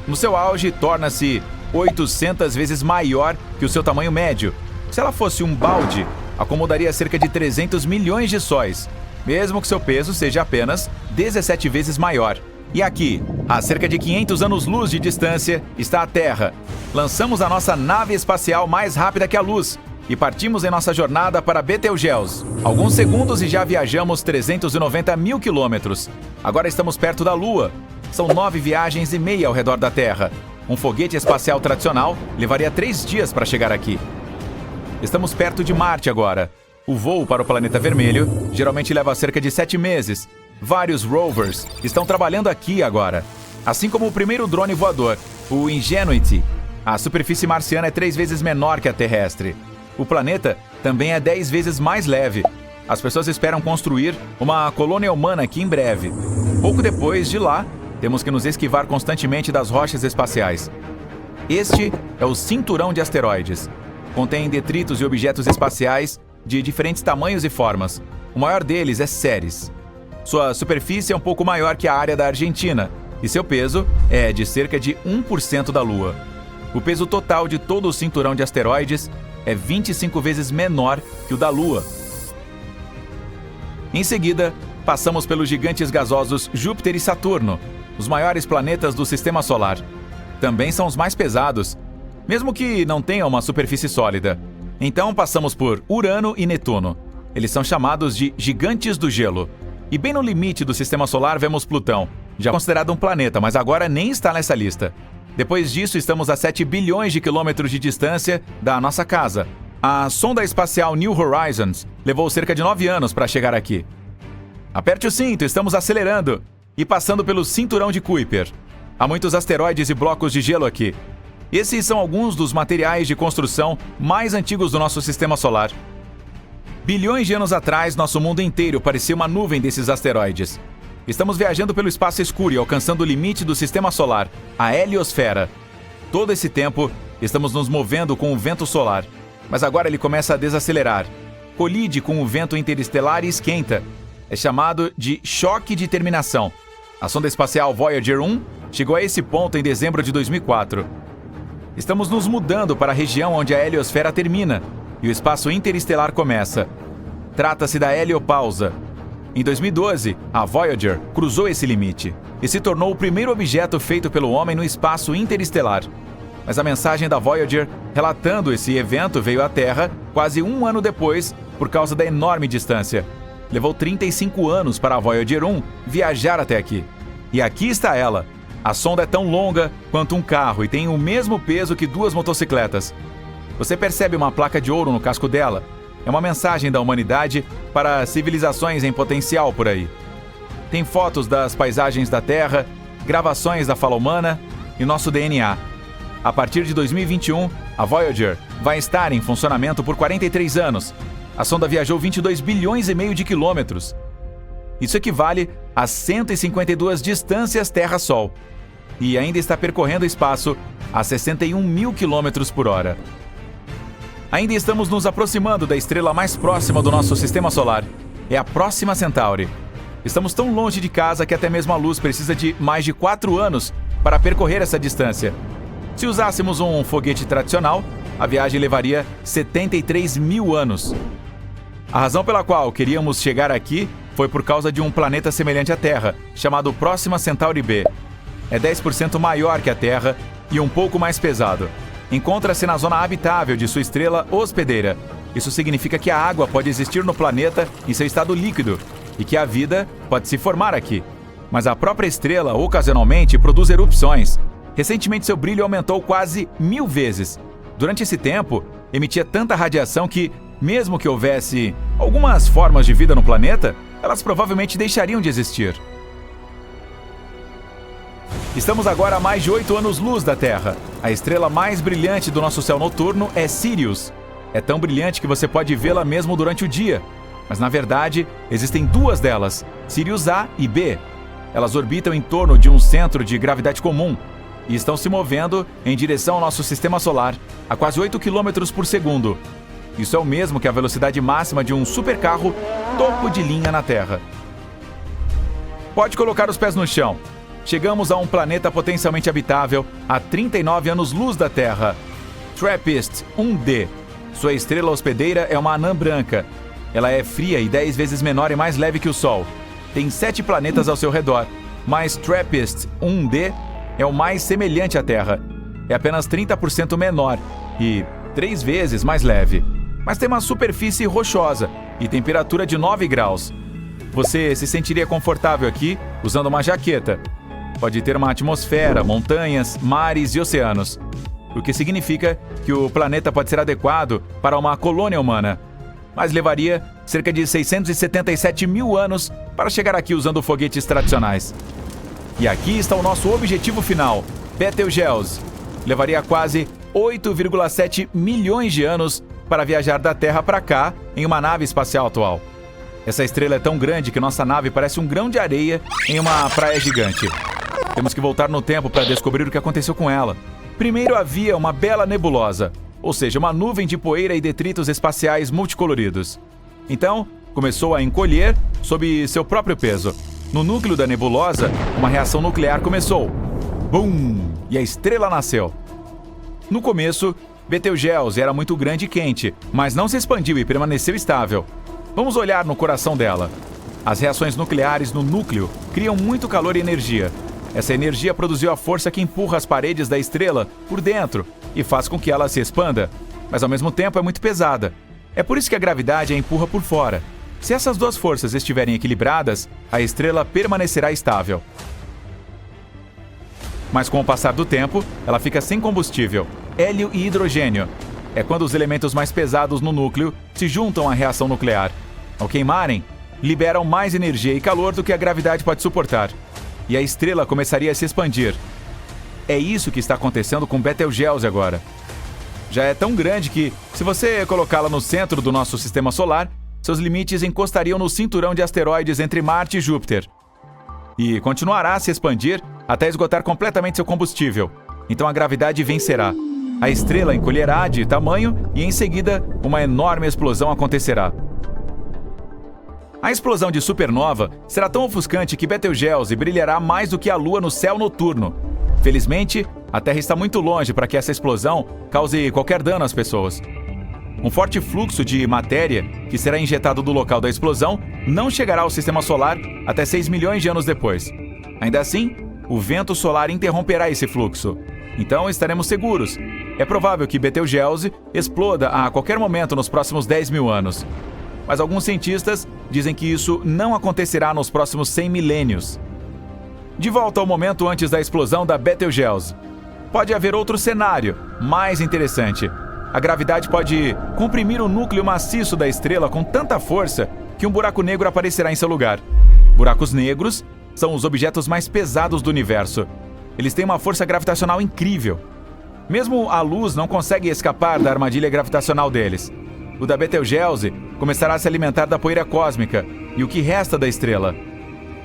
No seu auge, torna-se 800 vezes maior que o seu tamanho médio. Se ela fosse um balde, acomodaria cerca de 300 milhões de sóis, mesmo que seu peso seja apenas 17 vezes maior. E aqui, a cerca de 500 anos-luz de distância, está a Terra. Lançamos a nossa nave espacial mais rápida que a luz e partimos em nossa jornada para Betelgeuse. Alguns segundos e já viajamos 390 mil quilômetros. Agora estamos perto da Lua. São 9 viagens e meia ao redor da Terra. Um foguete espacial tradicional levaria 3 dias para chegar aqui. Estamos perto de Marte agora. O voo para o planeta vermelho geralmente leva cerca de 7 meses. Vários rovers estão trabalhando aqui agora. Assim como o primeiro drone voador, o Ingenuity. A superfície marciana é 3 vezes menor que a terrestre. O planeta também é 10 vezes mais leve. As pessoas esperam construir uma colônia humana aqui em breve. Pouco depois de lá, temos que nos esquivar constantemente das rochas espaciais. Este é o cinturão de asteroides. Contém detritos e objetos espaciais de diferentes tamanhos e formas. O maior deles é Ceres. Sua superfície é um pouco maior que a área da Argentina e seu peso é de cerca de 1% da Lua. O peso total de todo o cinturão de asteroides é 25 vezes menor que o da Lua. Em seguida, passamos pelos gigantes gasosos Júpiter e Saturno, os maiores planetas do Sistema Solar. Também são os mais pesados, mesmo que não tenham uma superfície sólida. Então passamos por Urano e Netuno. Eles são chamados de gigantes do gelo. E bem no limite do Sistema Solar vemos Plutão, já considerado um planeta, mas agora nem está nessa lista. Depois disso, estamos a 7 bilhões de quilômetros de distância da nossa casa. A sonda espacial New Horizons levou cerca de 9 anos para chegar aqui. Aperte o cinto, estamos acelerando e passando pelo cinturão de Kuiper. Há muitos asteroides e blocos de gelo aqui. Esses são alguns dos materiais de construção mais antigos do nosso Sistema Solar. Bilhões de anos atrás, nosso mundo inteiro parecia uma nuvem desses asteroides. Estamos viajando pelo espaço escuro e alcançando o limite do Sistema Solar, a heliosfera. Todo esse tempo, estamos nos movendo com o vento solar, mas agora ele começa a desacelerar. Colide com o vento interestelar e esquenta. É chamado de choque de terminação. A sonda espacial Voyager 1 chegou a esse ponto em dezembro de 2004. Estamos nos mudando para a região onde a heliosfera termina e o espaço interestelar começa. Trata-se da heliopausa. Em 2012, a Voyager cruzou esse limite e se tornou o primeiro objeto feito pelo homem no espaço interestelar. Mas a mensagem da Voyager relatando esse evento veio à Terra quase um ano depois por causa da enorme distância. Levou 35 anos para a Voyager 1 viajar até aqui. E aqui está ela. A sonda é tão longa quanto um carro e tem o mesmo peso que 2 motocicletas. Você percebe uma placa de ouro no casco dela? É uma mensagem da humanidade para civilizações em potencial por aí. Tem fotos das paisagens da Terra, gravações da fala humana e nosso DNA. A partir de 2021, a Voyager vai estar em funcionamento por 43 anos. A sonda viajou 22 bilhões e meio de quilômetros. Isso equivale a 152 distâncias Terra-Sol. E ainda está percorrendo o espaço a 61 mil quilômetros por hora. Ainda estamos nos aproximando da estrela mais próxima do nosso Sistema Solar. É a Próxima Centauri. Estamos tão longe de casa que até mesmo a luz precisa de mais de 4 anos para percorrer essa distância. Se usássemos um foguete tradicional, a viagem levaria 73 mil anos. A razão pela qual queríamos chegar aqui foi por causa de um planeta semelhante à Terra, chamado Próxima Centauri b. É 10% maior que a Terra e um pouco mais pesado. Encontra-se na zona habitável de sua estrela hospedeira. Isso significa que a água pode existir no planeta em seu estado líquido e que a vida pode se formar aqui. Mas a própria estrela, ocasionalmente, produz erupções. Recentemente, seu brilho aumentou quase 1000 vezes. Durante esse tempo, emitia tanta radiação que, mesmo que houvesse algumas formas de vida no planeta, elas provavelmente deixariam de existir. Estamos agora a mais de 8 anos-luz da Terra. A estrela mais brilhante do nosso céu noturno é Sirius. É tão brilhante que você pode vê-la mesmo durante o dia. Mas, na verdade, existem duas delas, Sirius A e B. Elas orbitam em torno de um centro de gravidade comum e estão se movendo em direção ao nosso sistema solar a quase 8 km por segundo. Isso é o mesmo que a velocidade máxima de um supercarro topo de linha na Terra. Pode colocar os pés no chão. Chegamos a um planeta potencialmente habitável a 39 anos-luz da Terra. TRAPPIST-1d. Sua estrela hospedeira é uma anã branca. Ela é fria e 10 vezes menor e mais leve que o Sol. Tem 7 planetas ao seu redor, mas TRAPPIST-1d é o mais semelhante à Terra. É apenas 30% menor e 3 vezes mais leve. Mas tem uma superfície rochosa e temperatura de 9 graus. Você se sentiria confortável aqui usando uma jaqueta. Pode ter uma atmosfera, montanhas, mares e oceanos. O que significa que o planeta pode ser adequado para uma colônia humana. Mas levaria cerca de 677 mil anos para chegar aqui usando foguetes tradicionais. E aqui está o nosso objetivo final, Betelgeuse. Levaria quase 8,7 milhões de anos para viajar da Terra para cá em uma nave espacial atual. Essa estrela é tão grande que nossa nave parece um grão de areia em uma praia gigante. Temos que voltar no tempo para descobrir o que aconteceu com ela. Primeiro havia uma bela nebulosa, ou seja, uma nuvem de poeira e detritos espaciais multicoloridos. Então, começou a encolher sob seu próprio peso. No núcleo da nebulosa, uma reação nuclear começou. Bum! E a estrela nasceu. No começo, Betelgeuse era muito grande e quente, mas não se expandiu e permaneceu estável. Vamos olhar no coração dela. As reações nucleares no núcleo criam muito calor e energia. Essa energia produziu a força que empurra as paredes da estrela por dentro e faz com que ela se expanda, mas ao mesmo tempo é muito pesada. É por isso que a gravidade a empurra por fora. Se essas duas forças estiverem equilibradas, a estrela permanecerá estável. Mas com o passar do tempo, ela fica sem combustível, hélio e hidrogênio. É quando os elementos mais pesados no núcleo se juntam à reação nuclear. Ao queimarem, liberam mais energia e calor do que a gravidade pode suportar. E a estrela começaria a se expandir. É isso que está acontecendo com Betelgeuse agora. Já é tão grande que, se você colocá-la no centro do nosso sistema solar, seus limites encostariam no cinturão de asteroides entre Marte e Júpiter. E continuará a se expandir até esgotar completamente seu combustível. Então a gravidade vencerá. A estrela encolherá de tamanho e, em seguida, uma enorme explosão acontecerá. A explosão de supernova será tão ofuscante que Betelgeuse brilhará mais do que a Lua no céu noturno. Felizmente, a Terra está muito longe para que essa explosão cause qualquer dano às pessoas. Um forte fluxo de matéria que será injetado do local da explosão não chegará ao sistema solar até 6 milhões de anos depois. Ainda assim, o vento solar interromperá esse fluxo. Então estaremos seguros. É provável que Betelgeuse exploda a qualquer momento nos próximos 10 mil anos. Mas alguns cientistas dizem que isso não acontecerá nos próximos 100 milênios. De volta ao momento antes da explosão da Betelgeuse. Pode haver outro cenário, mais interessante. A gravidade pode comprimir o núcleo maciço da estrela com tanta força que um buraco negro aparecerá em seu lugar. Buracos negros são os objetos mais pesados do universo. Eles têm uma força gravitacional incrível. Mesmo a luz não consegue escapar da armadilha gravitacional deles. O da Betelgeuse começará a se alimentar da poeira cósmica e o que resta da estrela.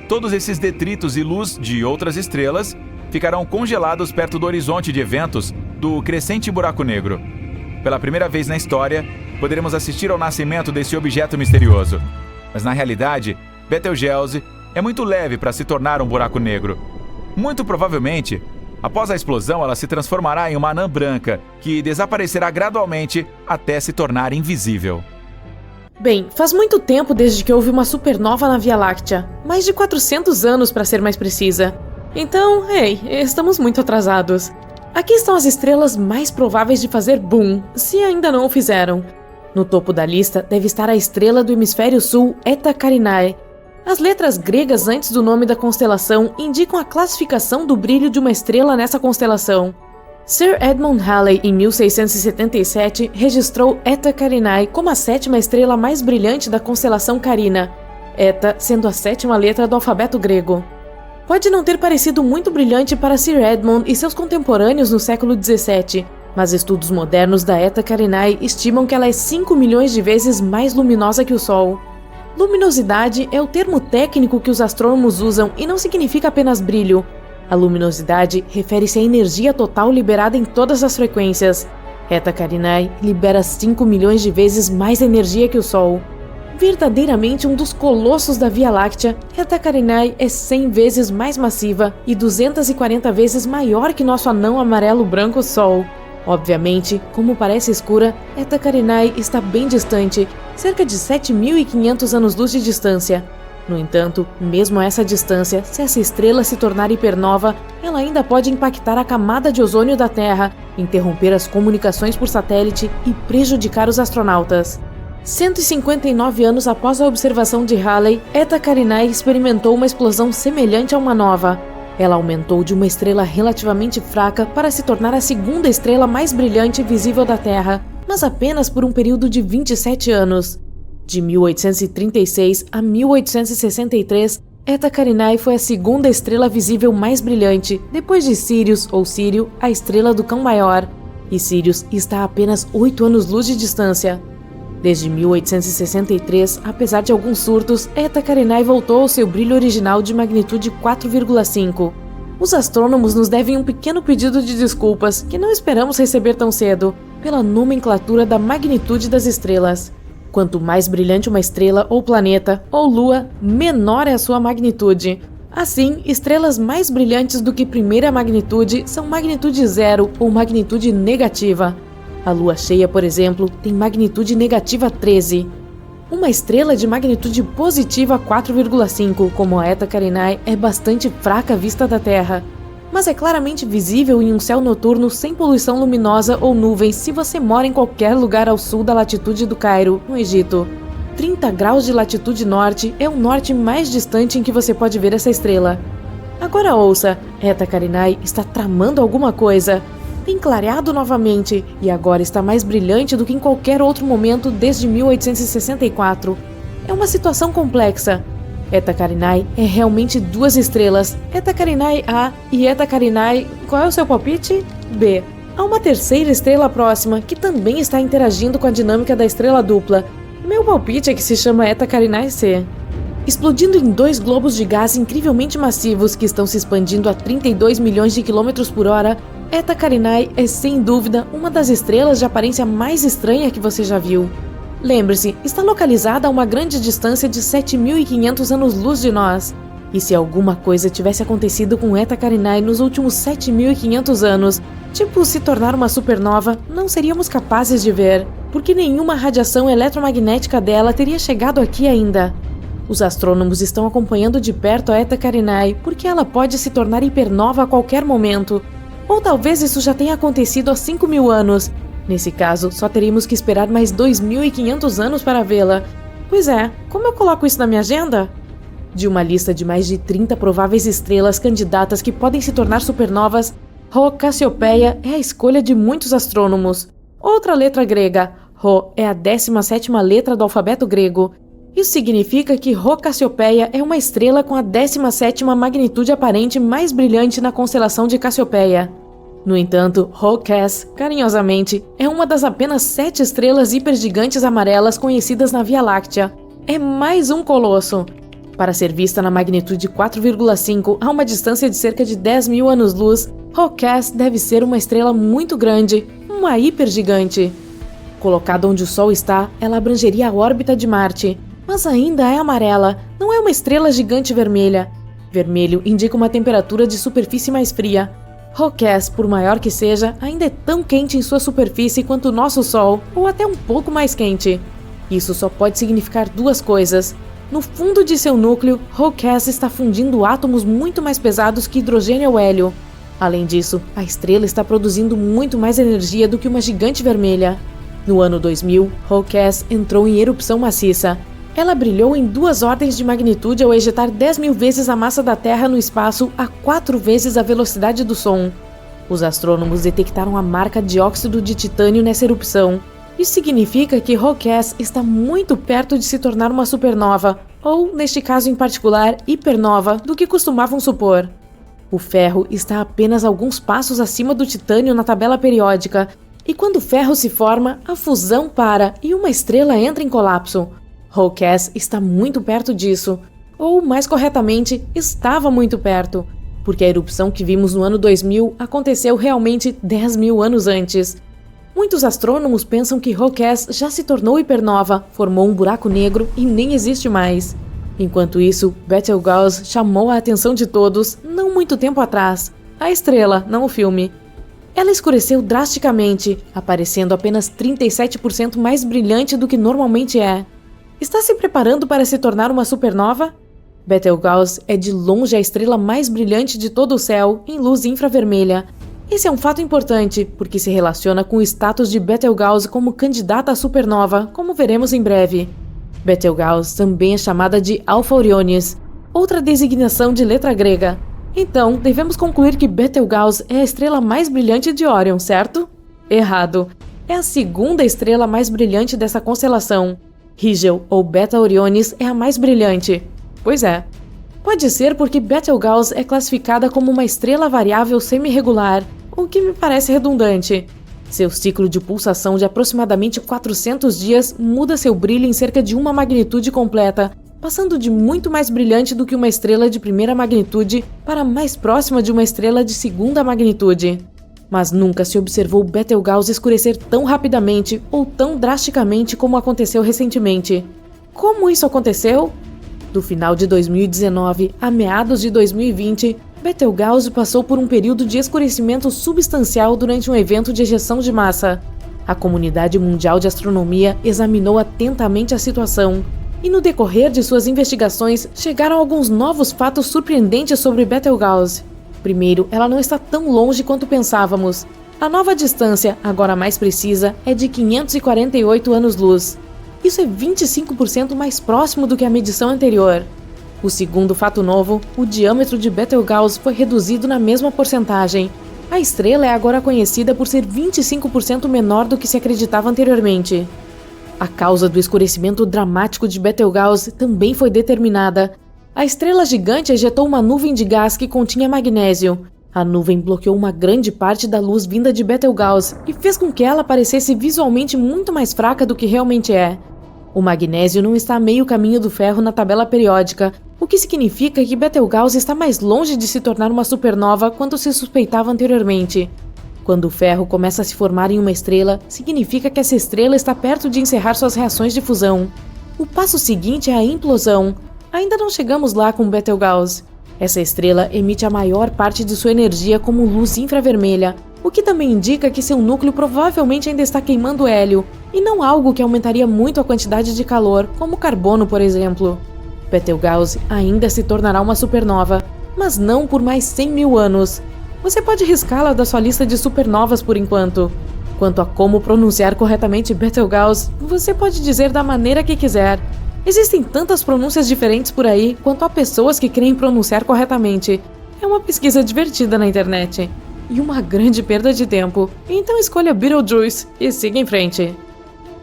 Todos esses detritos e luz de outras estrelas ficarão congelados perto do horizonte de eventos do crescente buraco negro. Pela primeira vez na história, poderemos assistir ao nascimento desse objeto misterioso. Mas na realidade, Betelgeuse é muito leve para se tornar um buraco negro. Muito provavelmente, após a explosão, ela se transformará em uma anã branca, que desaparecerá gradualmente até se tornar invisível. Bem, faz muito tempo desde que houve uma supernova na Via Láctea. Mais de 400 anos, para ser mais precisa. Então, estamos muito atrasados. Aqui estão as estrelas mais prováveis de fazer boom, se ainda não o fizeram. No topo da lista deve estar a estrela do hemisfério sul, Eta Carinae. As letras gregas antes do nome da constelação indicam a classificação do brilho de uma estrela nessa constelação. Sir Edmund Halley, em 1677, registrou Eta Carinae como a 7ª estrela mais brilhante da constelação Carina, Eta sendo a 7ª letra do alfabeto grego. Pode não ter parecido muito brilhante para Sir Edmund e seus contemporâneos no século XVII, mas estudos modernos da Eta Carinae estimam que ela é 5 milhões de vezes mais luminosa que o Sol. Luminosidade é o termo técnico que os astrônomos usam e não significa apenas brilho. A luminosidade refere-se à energia total liberada em todas as frequências. Eta Carinae libera 5 milhões de vezes mais energia que o Sol. Verdadeiramente um dos colossos da Via Láctea, Eta Carinae é 100 vezes mais massiva e 240 vezes maior que nosso anão amarelo-branco Sol. Obviamente, como parece escura, Eta Carinae está bem distante, cerca de 7.500 anos-luz de distância. No entanto, mesmo a essa distância, se essa estrela se tornar hipernova, ela ainda pode impactar a camada de ozônio da Terra, interromper as comunicações por satélite e prejudicar os astronautas. 159 anos após a observação de Halley, Eta Carinae experimentou uma explosão semelhante a uma nova. Ela aumentou de uma estrela relativamente fraca para se tornar a 2ª estrela mais brilhante visível da Terra, mas apenas por um período de 27 anos. De 1836 a 1863, Eta Carinae foi a 2ª estrela visível mais brilhante, depois de Sirius ou Sírio, a estrela do Cão Maior, e Sirius está a apenas 8 anos-luz de distância. Desde 1863, apesar de alguns surtos, Eta Carinae voltou ao seu brilho original de magnitude 4,5. Os astrônomos nos devem um pequeno pedido de desculpas, que não esperamos receber tão cedo, pela nomenclatura da magnitude das estrelas. Quanto mais brilhante uma estrela ou planeta ou lua, menor é a sua magnitude. Assim, estrelas mais brilhantes do que primeira magnitude são magnitude 0 ou magnitude negativa. A lua cheia, por exemplo, tem magnitude negativa 13. Uma estrela de magnitude positiva 4,5, como a Eta Carinae, é bastante fraca à vista da Terra, mas é claramente visível em um céu noturno sem poluição luminosa ou nuvens se você mora em qualquer lugar ao sul da latitude do Cairo, no Egito. 30 graus de latitude norte é o norte mais distante em que você pode ver essa estrela. Agora ouça, Eta Carinae está tramando alguma coisa. Tem clareado novamente e agora está mais brilhante do que em qualquer outro momento desde 1864. É uma situação complexa. Eta Carinae é realmente 2 estrelas, Eta Carinae A e Eta Carinae, qual é o seu palpite? B. Há uma 3ª estrela próxima que também está interagindo com a dinâmica da estrela dupla. Meu palpite é que se chama Eta Carinae C. Explodindo em 2 globos de gás incrivelmente massivos que estão se expandindo a 32 milhões de quilômetros por hora, Eta Carinae é sem dúvida uma das estrelas de aparência mais estranha que você já viu. Lembre-se, está localizada a uma grande distância de 7.500 anos-luz de nós. E se alguma coisa tivesse acontecido com Eta Carinae nos últimos 7.500 anos, tipo se tornar uma supernova, não seríamos capazes de ver, porque nenhuma radiação eletromagnética dela teria chegado aqui ainda. Os astrônomos estão acompanhando de perto a Eta Carinae porque ela pode se tornar hipernova a qualquer momento. Ou talvez isso já tenha acontecido há 5.000 anos. Nesse caso, só teríamos que esperar mais 2.500 anos para vê-la. Pois é, como eu coloco isso na minha agenda? De uma lista de mais de 30 prováveis estrelas candidatas que podem se tornar supernovas, Rho Cassiopeia é a escolha de muitos astrônomos. Outra letra grega, Rho, é a 17ª letra do alfabeto grego. Isso significa que Rho Cassiopeia é uma estrela com a 17ª magnitude aparente mais brilhante na constelação de Cassiopeia. No entanto, Rho Cass, carinhosamente, é uma das apenas 7 estrelas hipergigantes amarelas conhecidas na Via Láctea. É mais um colosso. Para ser vista na magnitude 4,5 a uma distância de cerca de 10.000 anos-luz, Rho Cass deve ser uma estrela muito grande, uma hipergigante. Colocada onde o Sol está, ela abrangeria a órbita de Marte, mas ainda é amarela, não é uma estrela gigante vermelha. Vermelho indica uma temperatura de superfície mais fria. Rho Cass, por maior que seja, ainda é tão quente em sua superfície quanto o nosso Sol, ou até um pouco mais quente. Isso só pode significar duas coisas. No fundo de seu núcleo, Hawkeye está fundindo átomos muito mais pesados que hidrogênio ou hélio. Além disso, a estrela está produzindo muito mais energia do que uma gigante vermelha. No ano 2000, Hawkeye entrou em erupção maciça. Ela brilhou em 2 ordens de magnitude ao ejetar 10.000 vezes a massa da Terra no espaço a 4 vezes a velocidade do som. Os astrônomos detectaram a marca de óxido de titânio nessa erupção. Isso significa que Hawkeye está muito perto de se tornar uma supernova, ou, neste caso em particular, hipernova, do que costumavam supor. O ferro está apenas alguns passos acima do titânio na tabela periódica, e quando o ferro se forma, a fusão para e uma estrela entra em colapso. Hawkeye está muito perto disso, ou, mais corretamente, estava muito perto, porque a erupção que vimos no ano 2000 aconteceu realmente 10.000 anos antes. Muitos astrônomos pensam que Hawkeye já se tornou hipernova, formou um buraco negro e nem existe mais. Enquanto isso, Betelgeuse chamou a atenção de todos, não muito tempo atrás. A estrela, não o filme. Ela escureceu drasticamente, aparecendo apenas 37% mais brilhante do que normalmente é. Está se preparando para se tornar uma supernova? Betelgeuse é de longe a estrela mais brilhante de todo o céu, em luz infravermelha. Esse é um fato importante, porque se relaciona com o status de Betelgeuse como candidata à supernova, como veremos em breve. Betelgeuse também é chamada de Alpha Orionis, outra designação de letra grega. Então, devemos concluir que Betelgeuse é a estrela mais brilhante de Órion, certo? Errado. É a segunda estrela mais brilhante dessa constelação. Rigel, ou Beta Orionis, é a mais brilhante. Pois é. Pode ser porque Betelgeuse é classificada como uma estrela variável semi-regular, o que me parece redundante. Seu ciclo de pulsação de aproximadamente 400 dias muda seu brilho em cerca de uma magnitude completa, passando de muito mais brilhante do que uma estrela de primeira magnitude para mais próxima de uma estrela de segunda magnitude. Mas nunca se observou Betelgeuse escurecer tão rapidamente ou tão drasticamente como aconteceu recentemente. Como isso aconteceu? Do final de 2019 a meados de 2020, Betelgeuse passou por um período de escurecimento substancial durante um evento de ejeção de massa. A comunidade mundial de astronomia examinou atentamente a situação, e no decorrer de suas investigações chegaram alguns novos fatos surpreendentes sobre Betelgeuse. Primeiro, ela não está tão longe quanto pensávamos. A nova distância, agora mais precisa, é de 548 anos-luz. Isso é 25% mais próximo do que a medição anterior. O segundo fato novo, o diâmetro de Betelgeuse foi reduzido na mesma porcentagem. A estrela é agora conhecida por ser 25% menor do que se acreditava anteriormente. A causa do escurecimento dramático de Betelgeuse também foi determinada. A estrela gigante ejetou uma nuvem de gás que continha magnésio. A nuvem bloqueou uma grande parte da luz vinda de Betelgeuse e fez com que ela parecesse visualmente muito mais fraca do que realmente é. O magnésio não está a meio caminho do ferro na tabela periódica, o que significa que Betelgeuse está mais longe de se tornar uma supernova quanto se suspeitava anteriormente. Quando o ferro começa a se formar em uma estrela, significa que essa estrela está perto de encerrar suas reações de fusão. O passo seguinte é a implosão. Ainda não chegamos lá com Betelgeuse. Essa estrela emite a maior parte de sua energia como luz infravermelha, o que também indica que seu núcleo provavelmente ainda está queimando hélio, e não algo que aumentaria muito a quantidade de calor, como carbono, por exemplo. Betelgeuse ainda se tornará uma supernova, mas não por mais 100.000 anos. Você pode riscá-la da sua lista de supernovas por enquanto. Quanto a como pronunciar corretamente Betelgeuse, você pode dizer da maneira que quiser. Existem tantas pronúncias diferentes por aí quanto há pessoas que querem pronunciar corretamente. É uma pesquisa divertida na internet. E uma grande perda de tempo. Então escolha Betelgeuse e siga em frente.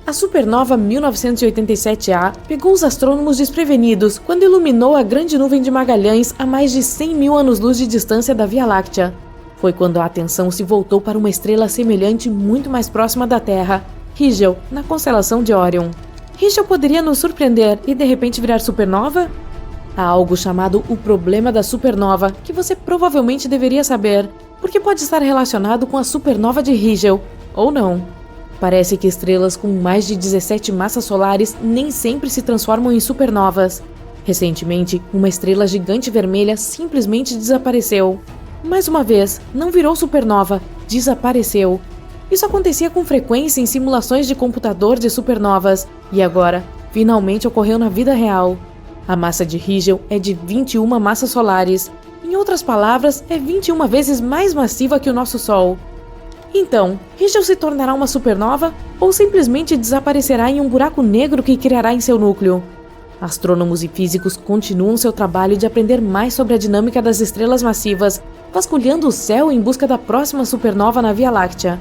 A supernova 1987A pegou os astrônomos desprevenidos quando iluminou a Grande Nuvem de Magalhães a mais de 100.000 anos-luz de distância da Via Láctea. Foi quando a atenção se voltou para uma estrela semelhante muito mais próxima da Terra, Rigel, na constelação de Órion. Rigel poderia nos surpreender e de repente virar supernova? Há algo chamado o problema da supernova, que você provavelmente deveria saber, porque pode estar relacionado com a supernova de Rigel, ou não. Parece que estrelas com mais de 17 massas solares nem sempre se transformam em supernovas. Recentemente, uma estrela gigante vermelha simplesmente desapareceu. Mais uma vez, não virou supernova, desapareceu. Isso acontecia com frequência em simulações de computador de supernovas, e agora, finalmente ocorreu na vida real. A massa de Rigel é de 21 massas solares. Em outras palavras, é 21 vezes mais massiva que o nosso Sol. Então, Rigel se tornará uma supernova ou simplesmente desaparecerá em um buraco negro que criará em seu núcleo? Astrônomos e físicos continuam seu trabalho de aprender mais sobre a dinâmica das estrelas massivas, vasculhando o céu em busca da próxima supernova na Via Láctea.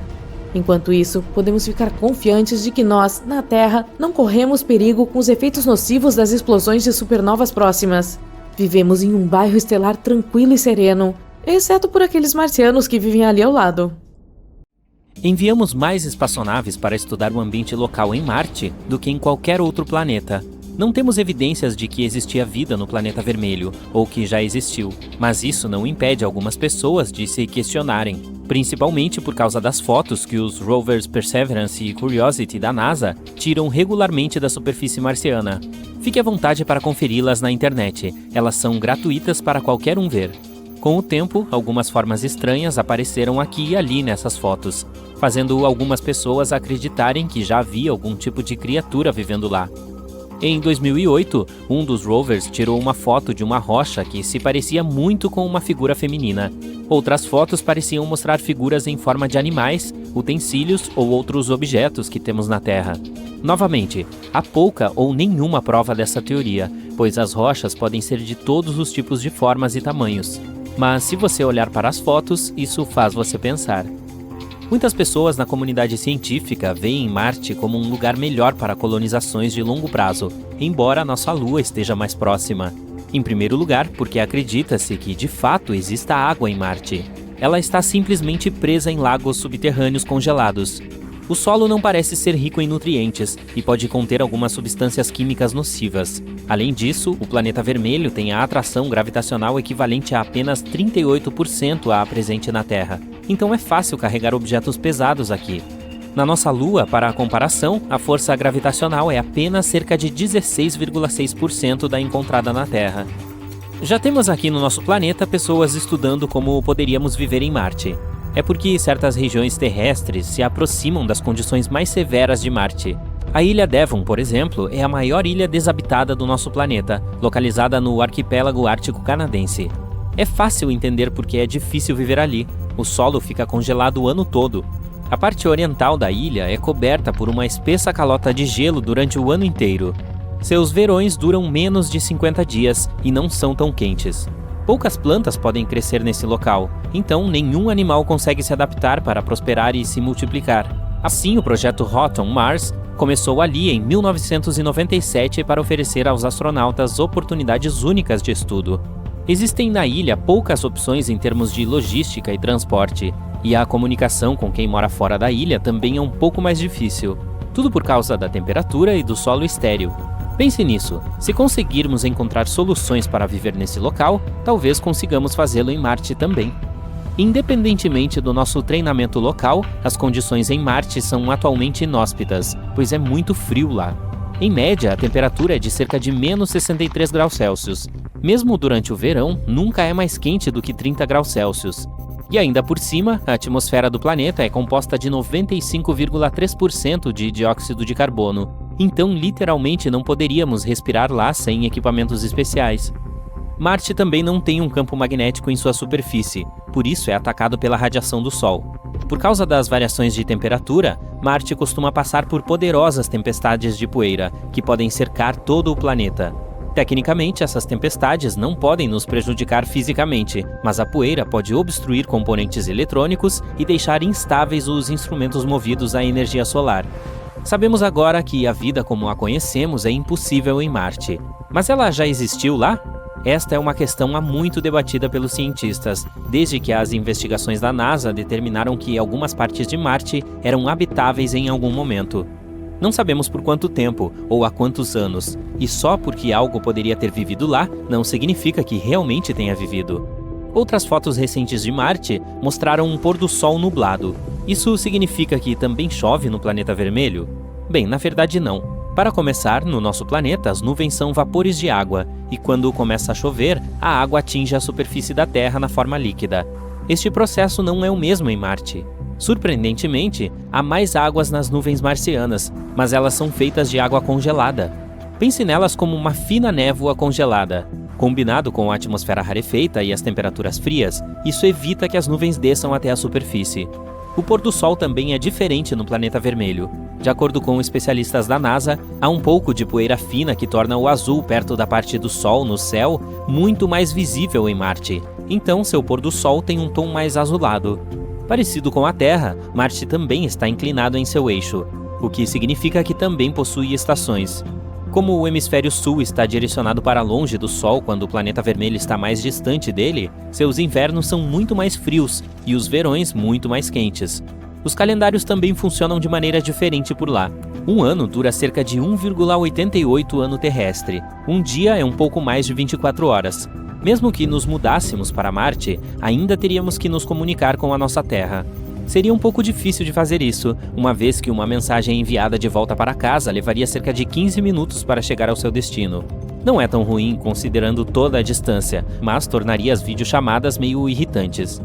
Enquanto isso, podemos ficar confiantes de que nós, na Terra, não corremos perigo com os efeitos nocivos das explosões de supernovas próximas. Vivemos em um bairro estelar tranquilo e sereno, exceto por aqueles marcianos que vivem ali ao lado. Enviamos mais espaçonaves para estudar o ambiente local em Marte do que em qualquer outro planeta. Não temos evidências de que existia vida no planeta vermelho, ou que já existiu, mas isso não impede algumas pessoas de se questionarem, principalmente por causa das fotos que os rovers Perseverance e Curiosity da NASA tiram regularmente da superfície marciana. Fique à vontade para conferi-las na internet, elas são gratuitas para qualquer um ver. Com o tempo, algumas formas estranhas apareceram aqui e ali nessas fotos, fazendo algumas pessoas acreditarem que já havia algum tipo de criatura vivendo lá. Em 2008, um dos rovers tirou uma foto de uma rocha que se parecia muito com uma figura feminina. Outras fotos pareciam mostrar figuras em forma de animais, utensílios ou outros objetos que temos na Terra. Novamente, há pouca ou nenhuma prova dessa teoria, pois as rochas podem ser de todos os tipos de formas e tamanhos. Mas se você olhar para as fotos, isso faz você pensar. Muitas pessoas na comunidade científica veem Marte como um lugar melhor para colonizações de longo prazo, embora nossa Lua esteja mais próxima. Em primeiro lugar, porque acredita-se que de fato exista água em Marte. Ela está simplesmente presa em lagos subterrâneos congelados. O solo não parece ser rico em nutrientes e pode conter algumas substâncias químicas nocivas. Além disso, o planeta vermelho tem a atração gravitacional equivalente a apenas 38% à presente na Terra. Então é fácil carregar objetos pesados aqui. Na nossa Lua, para a comparação, a força gravitacional é apenas cerca de 16,6% da encontrada na Terra. Já temos aqui no nosso planeta pessoas estudando como poderíamos viver em Marte. É porque certas regiões terrestres se aproximam das condições mais severas de Marte. A ilha Devon, por exemplo, é a maior ilha desabitada do nosso planeta, localizada no arquipélago ártico canadense. É fácil entender porque é difícil viver ali. O solo fica congelado o ano todo. A parte oriental da ilha é coberta por uma espessa calota de gelo durante o ano inteiro. Seus verões duram menos de 50 dias e não são tão quentes. Poucas plantas podem crescer nesse local, então nenhum animal consegue se adaptar para prosperar e se multiplicar. Assim, o projeto Hot on Mars começou ali em 1997 para oferecer aos astronautas oportunidades únicas de estudo. Existem na ilha poucas opções em termos de logística e transporte, e a comunicação com quem mora fora da ilha também é um pouco mais difícil. Tudo por causa da temperatura e do solo estéril. Pense nisso, se conseguirmos encontrar soluções para viver nesse local, talvez consigamos fazê-lo em Marte também. Independentemente do nosso treinamento local, as condições em Marte são atualmente inóspitas, pois é muito frio lá. Em média, a temperatura é de cerca de menos 63 graus Celsius. Mesmo durante o verão, nunca é mais quente do que 30 graus Celsius. E ainda por cima, a atmosfera do planeta é composta de 95,3% de dióxido de carbono. Então, literalmente, não poderíamos respirar lá sem equipamentos especiais. Marte também não tem um campo magnético em sua superfície, por isso é atacado pela radiação do Sol. Por causa das variações de temperatura, Marte costuma passar por poderosas tempestades de poeira, que podem cercar todo o planeta. Tecnicamente, essas tempestades não podem nos prejudicar fisicamente, mas a poeira pode obstruir componentes eletrônicos e deixar instáveis os instrumentos movidos à energia solar. Sabemos agora que a vida como a conhecemos é impossível em Marte. Mas ela já existiu lá? Esta é uma questão há muito debatida pelos cientistas, desde que as investigações da NASA determinaram que algumas partes de Marte eram habitáveis em algum momento. Não sabemos por quanto tempo ou há quantos anos, e só porque algo poderia ter vivido lá não significa que realmente tenha vivido. Outras fotos recentes de Marte mostraram um pôr do sol nublado. Isso significa que também chove no planeta vermelho? Bem, na verdade não. Para começar, no nosso planeta, as nuvens são vapores de água, e quando começa a chover, a água atinge a superfície da Terra na forma líquida. Este processo não é o mesmo em Marte. Surpreendentemente, há mais águas nas nuvens marcianas, mas elas são feitas de água congelada. Pense nelas como uma fina névoa congelada. Combinado com a atmosfera rarefeita e as temperaturas frias, isso evita que as nuvens desçam até a superfície. O pôr do sol também é diferente no planeta vermelho. De acordo com especialistas da NASA, há um pouco de poeira fina que torna o azul perto da parte do sol no céu muito mais visível em Marte. Então, seu pôr do sol tem um tom mais azulado. Parecido com a Terra, Marte também está inclinado em seu eixo, o que significa que também possui estações. Como o hemisfério sul está direcionado para longe do Sol quando o planeta vermelho está mais distante dele, seus invernos são muito mais frios e os verões muito mais quentes. Os calendários também funcionam de maneira diferente por lá. Um ano dura cerca de 1,88 ano terrestre. Um dia é um pouco mais de 24 horas. Mesmo que nos mudássemos para Marte, ainda teríamos que nos comunicar com a nossa Terra. Seria um pouco difícil de fazer isso, uma vez que uma mensagem enviada de volta para casa levaria cerca de 15 minutos para chegar ao seu destino. Não é tão ruim considerando toda a distância, mas tornaria as videochamadas meio irritantes.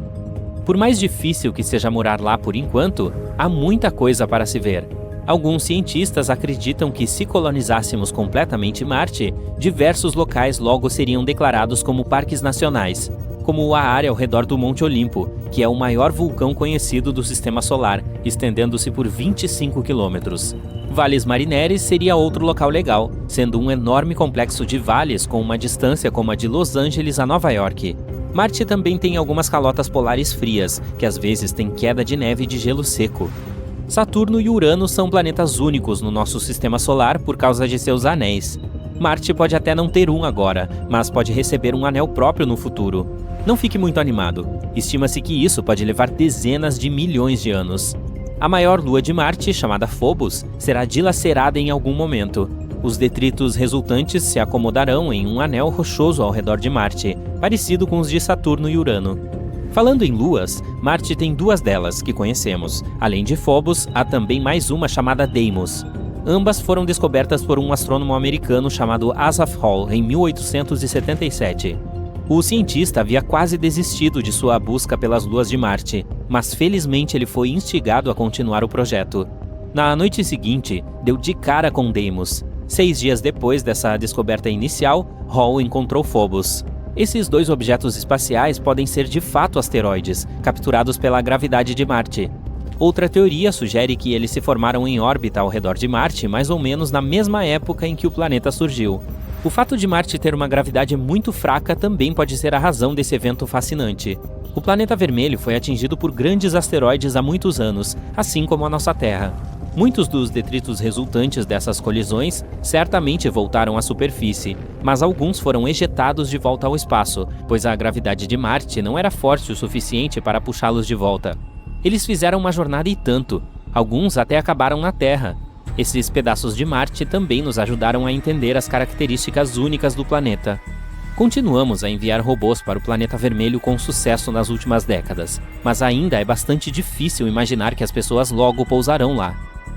Por mais difícil que seja morar lá por enquanto, há muita coisa para se ver. Alguns cientistas acreditam que se colonizássemos completamente Marte, diversos locais logo seriam declarados como parques nacionais, como a área ao redor do Monte Olimpo, que é o maior vulcão conhecido do Sistema Solar, estendendo-se por 25 quilômetros. Valles Marineris seria outro local legal, sendo um enorme complexo de vales com uma distância como a de Los Angeles a Nova York. Marte também tem algumas calotas polares frias, que às vezes têm queda de neve e de gelo seco. Saturno e Urano são planetas únicos no nosso Sistema Solar por causa de seus anéis. Marte pode até não ter um agora, mas pode receber um anel próprio no futuro. Não fique muito animado. Estima-se que isso pode levar dezenas de milhões de anos. A maior lua de Marte, chamada Phobos, será dilacerada em algum momento. Os detritos resultantes se acomodarão em um anel rochoso ao redor de Marte, parecido com os de Saturno e Urano. Falando em luas, Marte tem duas delas que conhecemos. Além de Phobos, há também mais uma chamada Deimos. Ambas foram descobertas por um astrônomo americano chamado Asaph Hall em 1877. O cientista havia quase desistido de sua busca pelas luas de Marte, mas felizmente ele foi instigado a continuar o projeto. Na noite seguinte, deu de cara com Deimos. 6 dias depois dessa descoberta inicial, Hall encontrou Phobos. Esses dois objetos espaciais podem ser de fato asteroides, capturados pela gravidade de Marte. Outra teoria sugere que eles se formaram em órbita ao redor de Marte mais ou menos na mesma época em que o planeta surgiu. O fato de Marte ter uma gravidade muito fraca também pode ser a razão desse evento fascinante. O planeta vermelho foi atingido por grandes asteroides há muitos anos, assim como a nossa Terra. Muitos dos detritos resultantes dessas colisões certamente voltaram à superfície, mas alguns foram ejetados de volta ao espaço, pois a gravidade de Marte não era forte o suficiente para puxá-los de volta. Eles fizeram uma jornada e tanto, alguns até acabaram na Terra. Esses pedaços de Marte também nos ajudaram a entender as características únicas do planeta. Continuamos a enviar robôs para o planeta vermelho com sucesso nas últimas décadas, mas ainda é bastante difícil imaginar que as pessoas logo pousarão lá.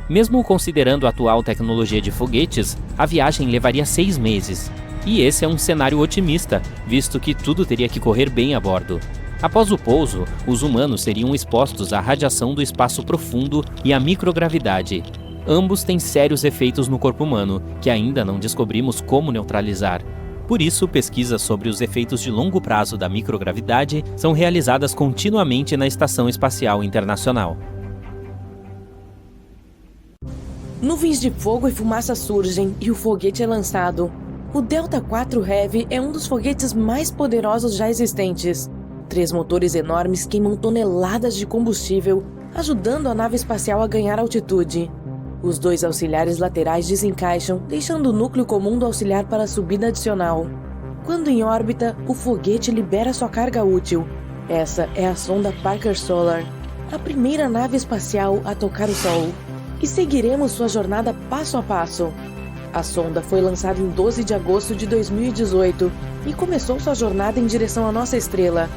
Mesmo considerando a atual tecnologia de foguetes, a viagem levaria 6 meses. E esse é um cenário otimista, visto que tudo teria que correr bem a bordo. Após o pouso, os humanos seriam expostos à radiação do espaço profundo e à microgravidade. Ambos têm sérios efeitos no corpo humano, que ainda não descobrimos como neutralizar. Por isso, pesquisas sobre os efeitos de longo prazo da microgravidade são realizadas continuamente na Estação Espacial Internacional. Nuvens de fogo e fumaça surgem e o foguete é lançado. O Delta IV Heavy é um dos foguetes mais poderosos já existentes. 3 motores enormes queimam toneladas de combustível, ajudando a nave espacial a ganhar altitude. Os 2 auxiliares laterais desencaixam, deixando o núcleo comum do auxiliar para a subida adicional. Quando em órbita, o foguete libera sua carga útil. Essa é a sonda Parker Solar, a primeira nave espacial a tocar o Sol. E seguiremos sua jornada passo a passo. A sonda foi lançada em 12 de agosto de 2018 e começou sua jornada em direção à nossa estrela.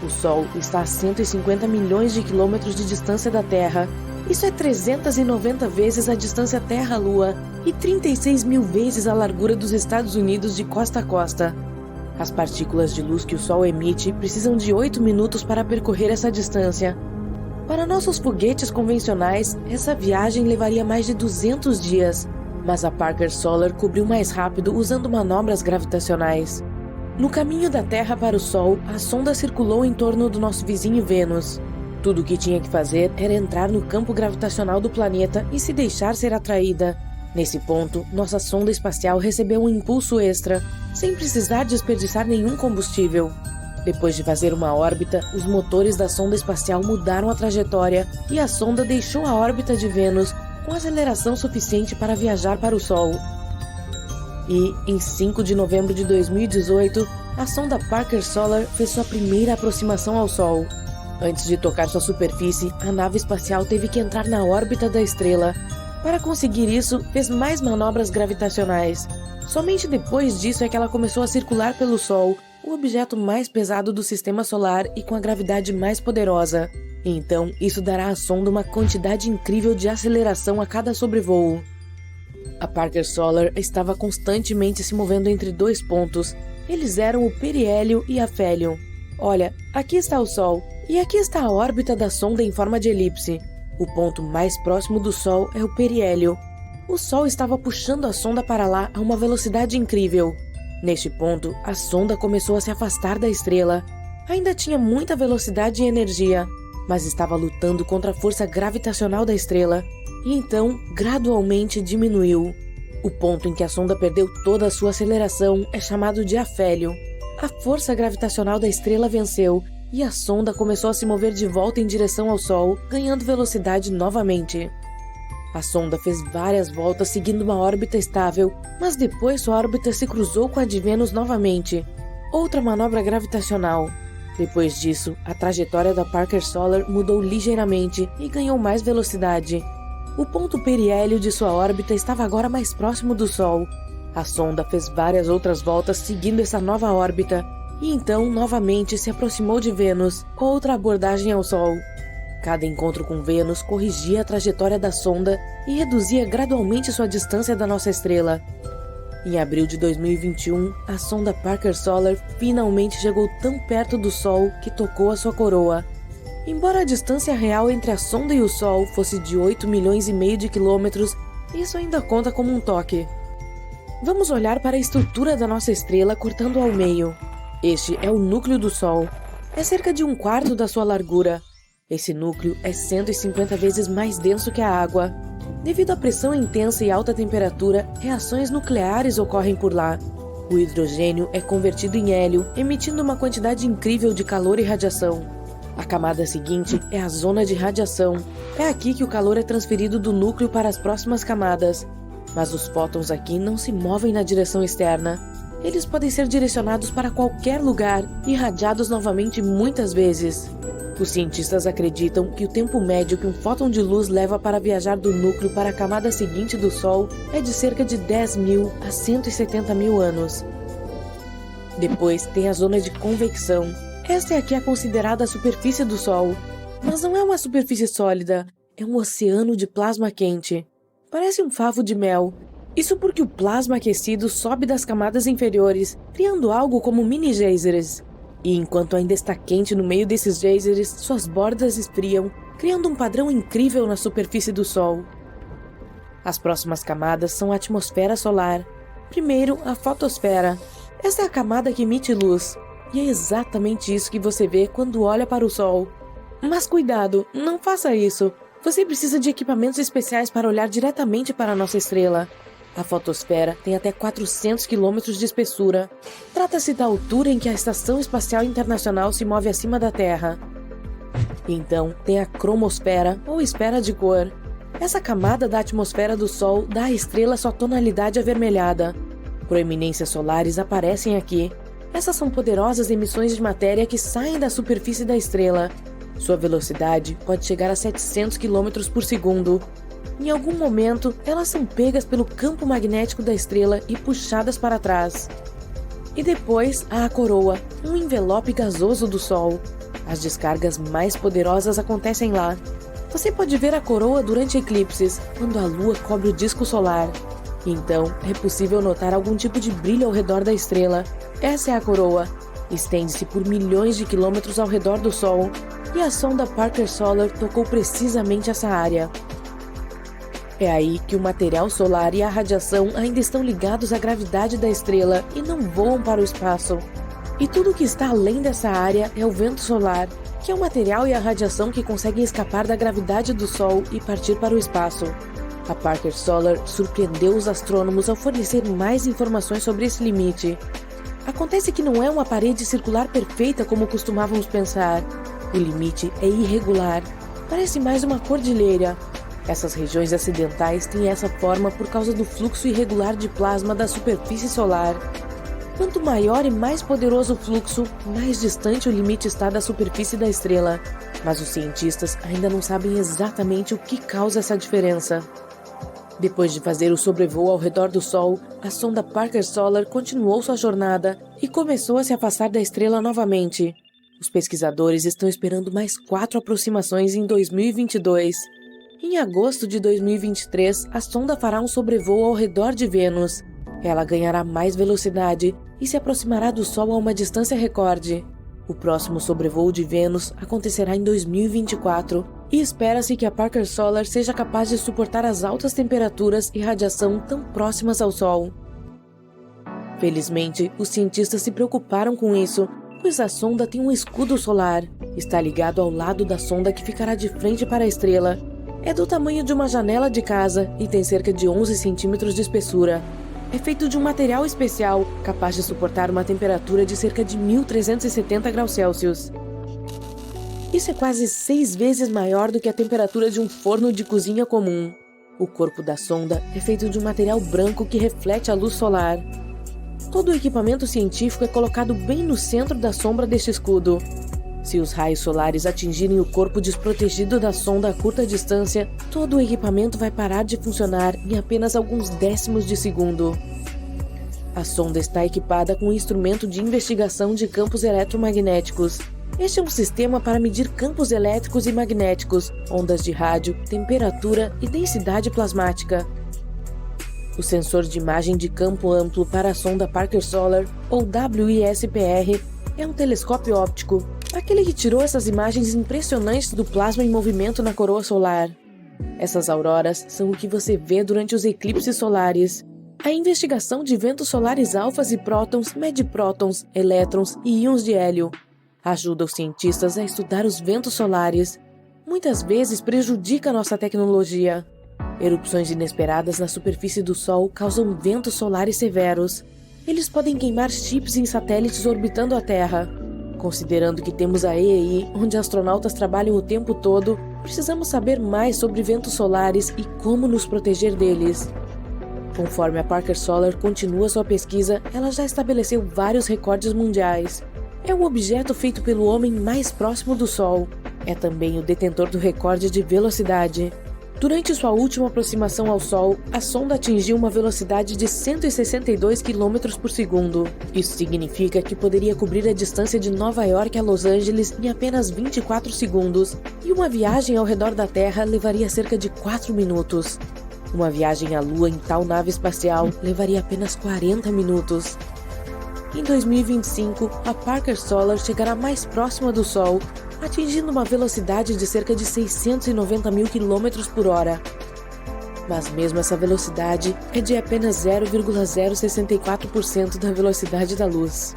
O Sol está a 150 milhões de quilômetros de distância da Terra. Isso é 390 vezes a distância Terra-Lua e 36 mil vezes a largura dos Estados Unidos de costa a costa. As partículas de luz que o Sol emite precisam de 8 minutos para percorrer essa distância. Para nossos foguetes convencionais, essa viagem levaria mais de 200 dias, mas a Parker Solar cobriu mais rápido usando manobras gravitacionais. No caminho da Terra para o Sol, a sonda circulou em torno do nosso vizinho Vênus. Tudo o que tinha que fazer era entrar no campo gravitacional do planeta e se deixar ser atraída. Nesse ponto, nossa sonda espacial recebeu um impulso extra, sem precisar desperdiçar nenhum combustível. Depois de fazer uma órbita, os motores da sonda espacial mudaram a trajetória e a sonda deixou a órbita de Vênus com aceleração suficiente para viajar para o Sol. E, em 5 de novembro de 2018, a sonda Parker Solar fez sua primeira aproximação ao Sol. Antes de tocar sua superfície, a nave espacial teve que entrar na órbita da estrela. Para conseguir isso, fez mais manobras gravitacionais. Somente depois disso é que ela começou a circular pelo Sol, o objeto mais pesado do sistema solar e com a gravidade mais poderosa. Então, isso dará à sonda uma quantidade incrível de aceleração a cada sobrevoo. A Parker Solar estava constantemente se movendo entre dois pontos. Eles eram o periélio e afélio. Olha, aqui está o Sol, e aqui está a órbita da sonda em forma de elipse. O ponto mais próximo do Sol é o periélio. O Sol estava puxando a sonda para lá a uma velocidade incrível. Neste ponto, a sonda começou a se afastar da estrela. Ainda tinha muita velocidade e energia, mas estava lutando contra a força gravitacional da estrela, e então, gradualmente diminuiu. O ponto em que a sonda perdeu toda a sua aceleração é chamado de afélio. A força gravitacional da estrela venceu, e a sonda começou a se mover de volta em direção ao Sol, ganhando velocidade novamente. A sonda fez várias voltas seguindo uma órbita estável, mas depois sua órbita se cruzou com a de Vênus novamente. Outra manobra gravitacional. Depois disso, a trajetória da Parker Solar mudou ligeiramente e ganhou mais velocidade. O ponto periélio de sua órbita estava agora mais próximo do Sol. A sonda fez várias outras voltas seguindo essa nova órbita, e então novamente se aproximou de Vênus, outra abordagem ao Sol. Cada encontro com Vênus corrigia a trajetória da sonda e reduzia gradualmente sua distância da nossa estrela. Em abril de 2021, a sonda Parker Solar finalmente chegou tão perto do Sol que tocou a sua coroa. Embora a distância real entre a sonda e o Sol fosse de 8,5 milhões de quilômetros, isso ainda conta como um toque. Vamos olhar para a estrutura da nossa estrela cortando ao meio. Este é o núcleo do Sol. É cerca de 1/4 da sua largura. Esse núcleo é 150 vezes mais denso que a água. Devido à pressão intensa e alta temperatura, reações nucleares ocorrem por lá. O hidrogênio é convertido em hélio, emitindo uma quantidade incrível de calor e radiação. A camada seguinte é a zona de radiação. É aqui que o calor é transferido do núcleo para as próximas camadas. Mas os fótons aqui não se movem na direção externa. Eles podem ser direcionados para qualquer lugar e irradiados novamente muitas vezes. Os cientistas acreditam que o tempo médio que um fóton de luz leva para viajar do núcleo para a camada seguinte do Sol é de cerca de 10.000 a 170.000 anos. Depois tem a zona de convecção. Esta é aqui a considerada a superfície do Sol. Mas não é uma superfície sólida, é um oceano de plasma quente. Parece um favo de mel. Isso porque o plasma aquecido sobe das camadas inferiores, criando algo como mini geysers. E enquanto ainda está quente no meio desses geysers, suas bordas esfriam, criando um padrão incrível na superfície do Sol. As próximas camadas são a atmosfera solar. Primeiro, a fotosfera. Essa é a camada que emite luz. E é exatamente isso que você vê quando olha para o Sol. Mas cuidado, não faça isso. Você precisa de equipamentos especiais para olhar diretamente para a nossa estrela. A fotosfera tem até 400 quilômetros de espessura. Trata-se da altura em que a Estação Espacial Internacional se move acima da Terra. Então, tem a cromosfera, ou esfera de cor. Essa camada da atmosfera do Sol dá à estrela sua tonalidade avermelhada. Proeminências solares aparecem aqui. Essas são poderosas emissões de matéria que saem da superfície da estrela. Sua velocidade pode chegar a 700 km por segundo. Em algum momento, elas são pegas pelo campo magnético da estrela e puxadas para trás. E depois, há a coroa, um envelope gasoso do Sol. As descargas mais poderosas acontecem lá. Você pode ver a coroa durante eclipses, quando a Lua cobre o disco solar. Então, é possível notar algum tipo de brilho ao redor da estrela. Essa é a coroa. Estende-se por milhões de quilômetros ao redor do Sol, e a sonda Parker Solar tocou precisamente essa área. É aí que o material solar e a radiação ainda estão ligados à gravidade da estrela e não voam para o espaço. E tudo que está além dessa área é o vento solar, que é o material e a radiação que conseguem escapar da gravidade do Sol e partir para o espaço. A Parker Solar surpreendeu os astrônomos ao fornecer mais informações sobre esse limite. Acontece que não é uma parede circular perfeita como costumávamos pensar. O limite é irregular, parece mais uma cordilheira. Essas regiões acidentais têm essa forma por causa do fluxo irregular de plasma da superfície solar. Quanto maior e mais poderoso o fluxo, mais distante o limite está da superfície da estrela. Mas os cientistas ainda não sabem exatamente o que causa essa diferença. Depois de fazer o sobrevoo ao redor do Sol, a sonda Parker Solar continuou sua jornada e começou a se afastar da estrela novamente. Os pesquisadores estão esperando mais 4 aproximações em 2022. Em agosto de 2023, a sonda fará um sobrevoo ao redor de Vênus. Ela ganhará mais velocidade e se aproximará do Sol a uma distância recorde. O próximo sobrevoo de Vênus acontecerá em 2024 e espera-se que a Parker Solar seja capaz de suportar as altas temperaturas e radiação tão próximas ao Sol. Felizmente, os cientistas se preocuparam com isso, pois a sonda tem um escudo solar. Está ligado ao lado da sonda que ficará de frente para a estrela. É do tamanho de uma janela de casa e tem cerca de 11 centímetros de espessura. É feito de um material especial, capaz de suportar uma temperatura de cerca de 1.370 graus Celsius. Isso é quase 6 vezes maior do que a temperatura de um forno de cozinha comum. O corpo da sonda é feito de um material branco que reflete a luz solar. Todo o equipamento científico é colocado bem no centro da sombra deste escudo. Se os raios solares atingirem o corpo desprotegido da sonda a curta distância, todo o equipamento vai parar de funcionar em apenas alguns décimos de segundo. A sonda está equipada com um instrumento de investigação de campos eletromagnéticos. Este é um sistema para medir campos elétricos e magnéticos, ondas de rádio, temperatura e densidade plasmática. O sensor de imagem de campo amplo para a sonda Parker Solar, ou WISPR, é um telescópio óptico, aquele que tirou essas imagens impressionantes do plasma em movimento na coroa solar. Essas auroras são o que você vê durante os eclipses solares. A investigação de ventos solares alfas e prótons mede prótons, elétrons e íons de hélio. Ajuda os cientistas a estudar os ventos solares. Muitas vezes prejudica nossa tecnologia. Erupções inesperadas na superfície do Sol causam ventos solares severos. Eles podem queimar chips em satélites orbitando a Terra. Considerando que temos a EEI, onde astronautas trabalham o tempo todo, precisamos saber mais sobre ventos solares e como nos proteger deles. Conforme a Parker Solar continua sua pesquisa, ela já estabeleceu vários recordes mundiais. É o objeto feito pelo homem mais próximo do Sol. É também o detentor do recorde de velocidade. Durante sua última aproximação ao Sol, a sonda atingiu uma velocidade de 162 km por segundo. Isso significa que poderia cobrir a distância de Nova York a Los Angeles em apenas 24 segundos, e uma viagem ao redor da Terra levaria cerca de 4 minutos. Uma viagem à Lua em tal nave espacial levaria apenas 40 minutos. Em 2025, a Parker Solar chegará mais próxima do Sol, atingindo uma velocidade de cerca de 690 mil km por hora. Mas mesmo essa velocidade é de apenas 0,064% da velocidade da luz.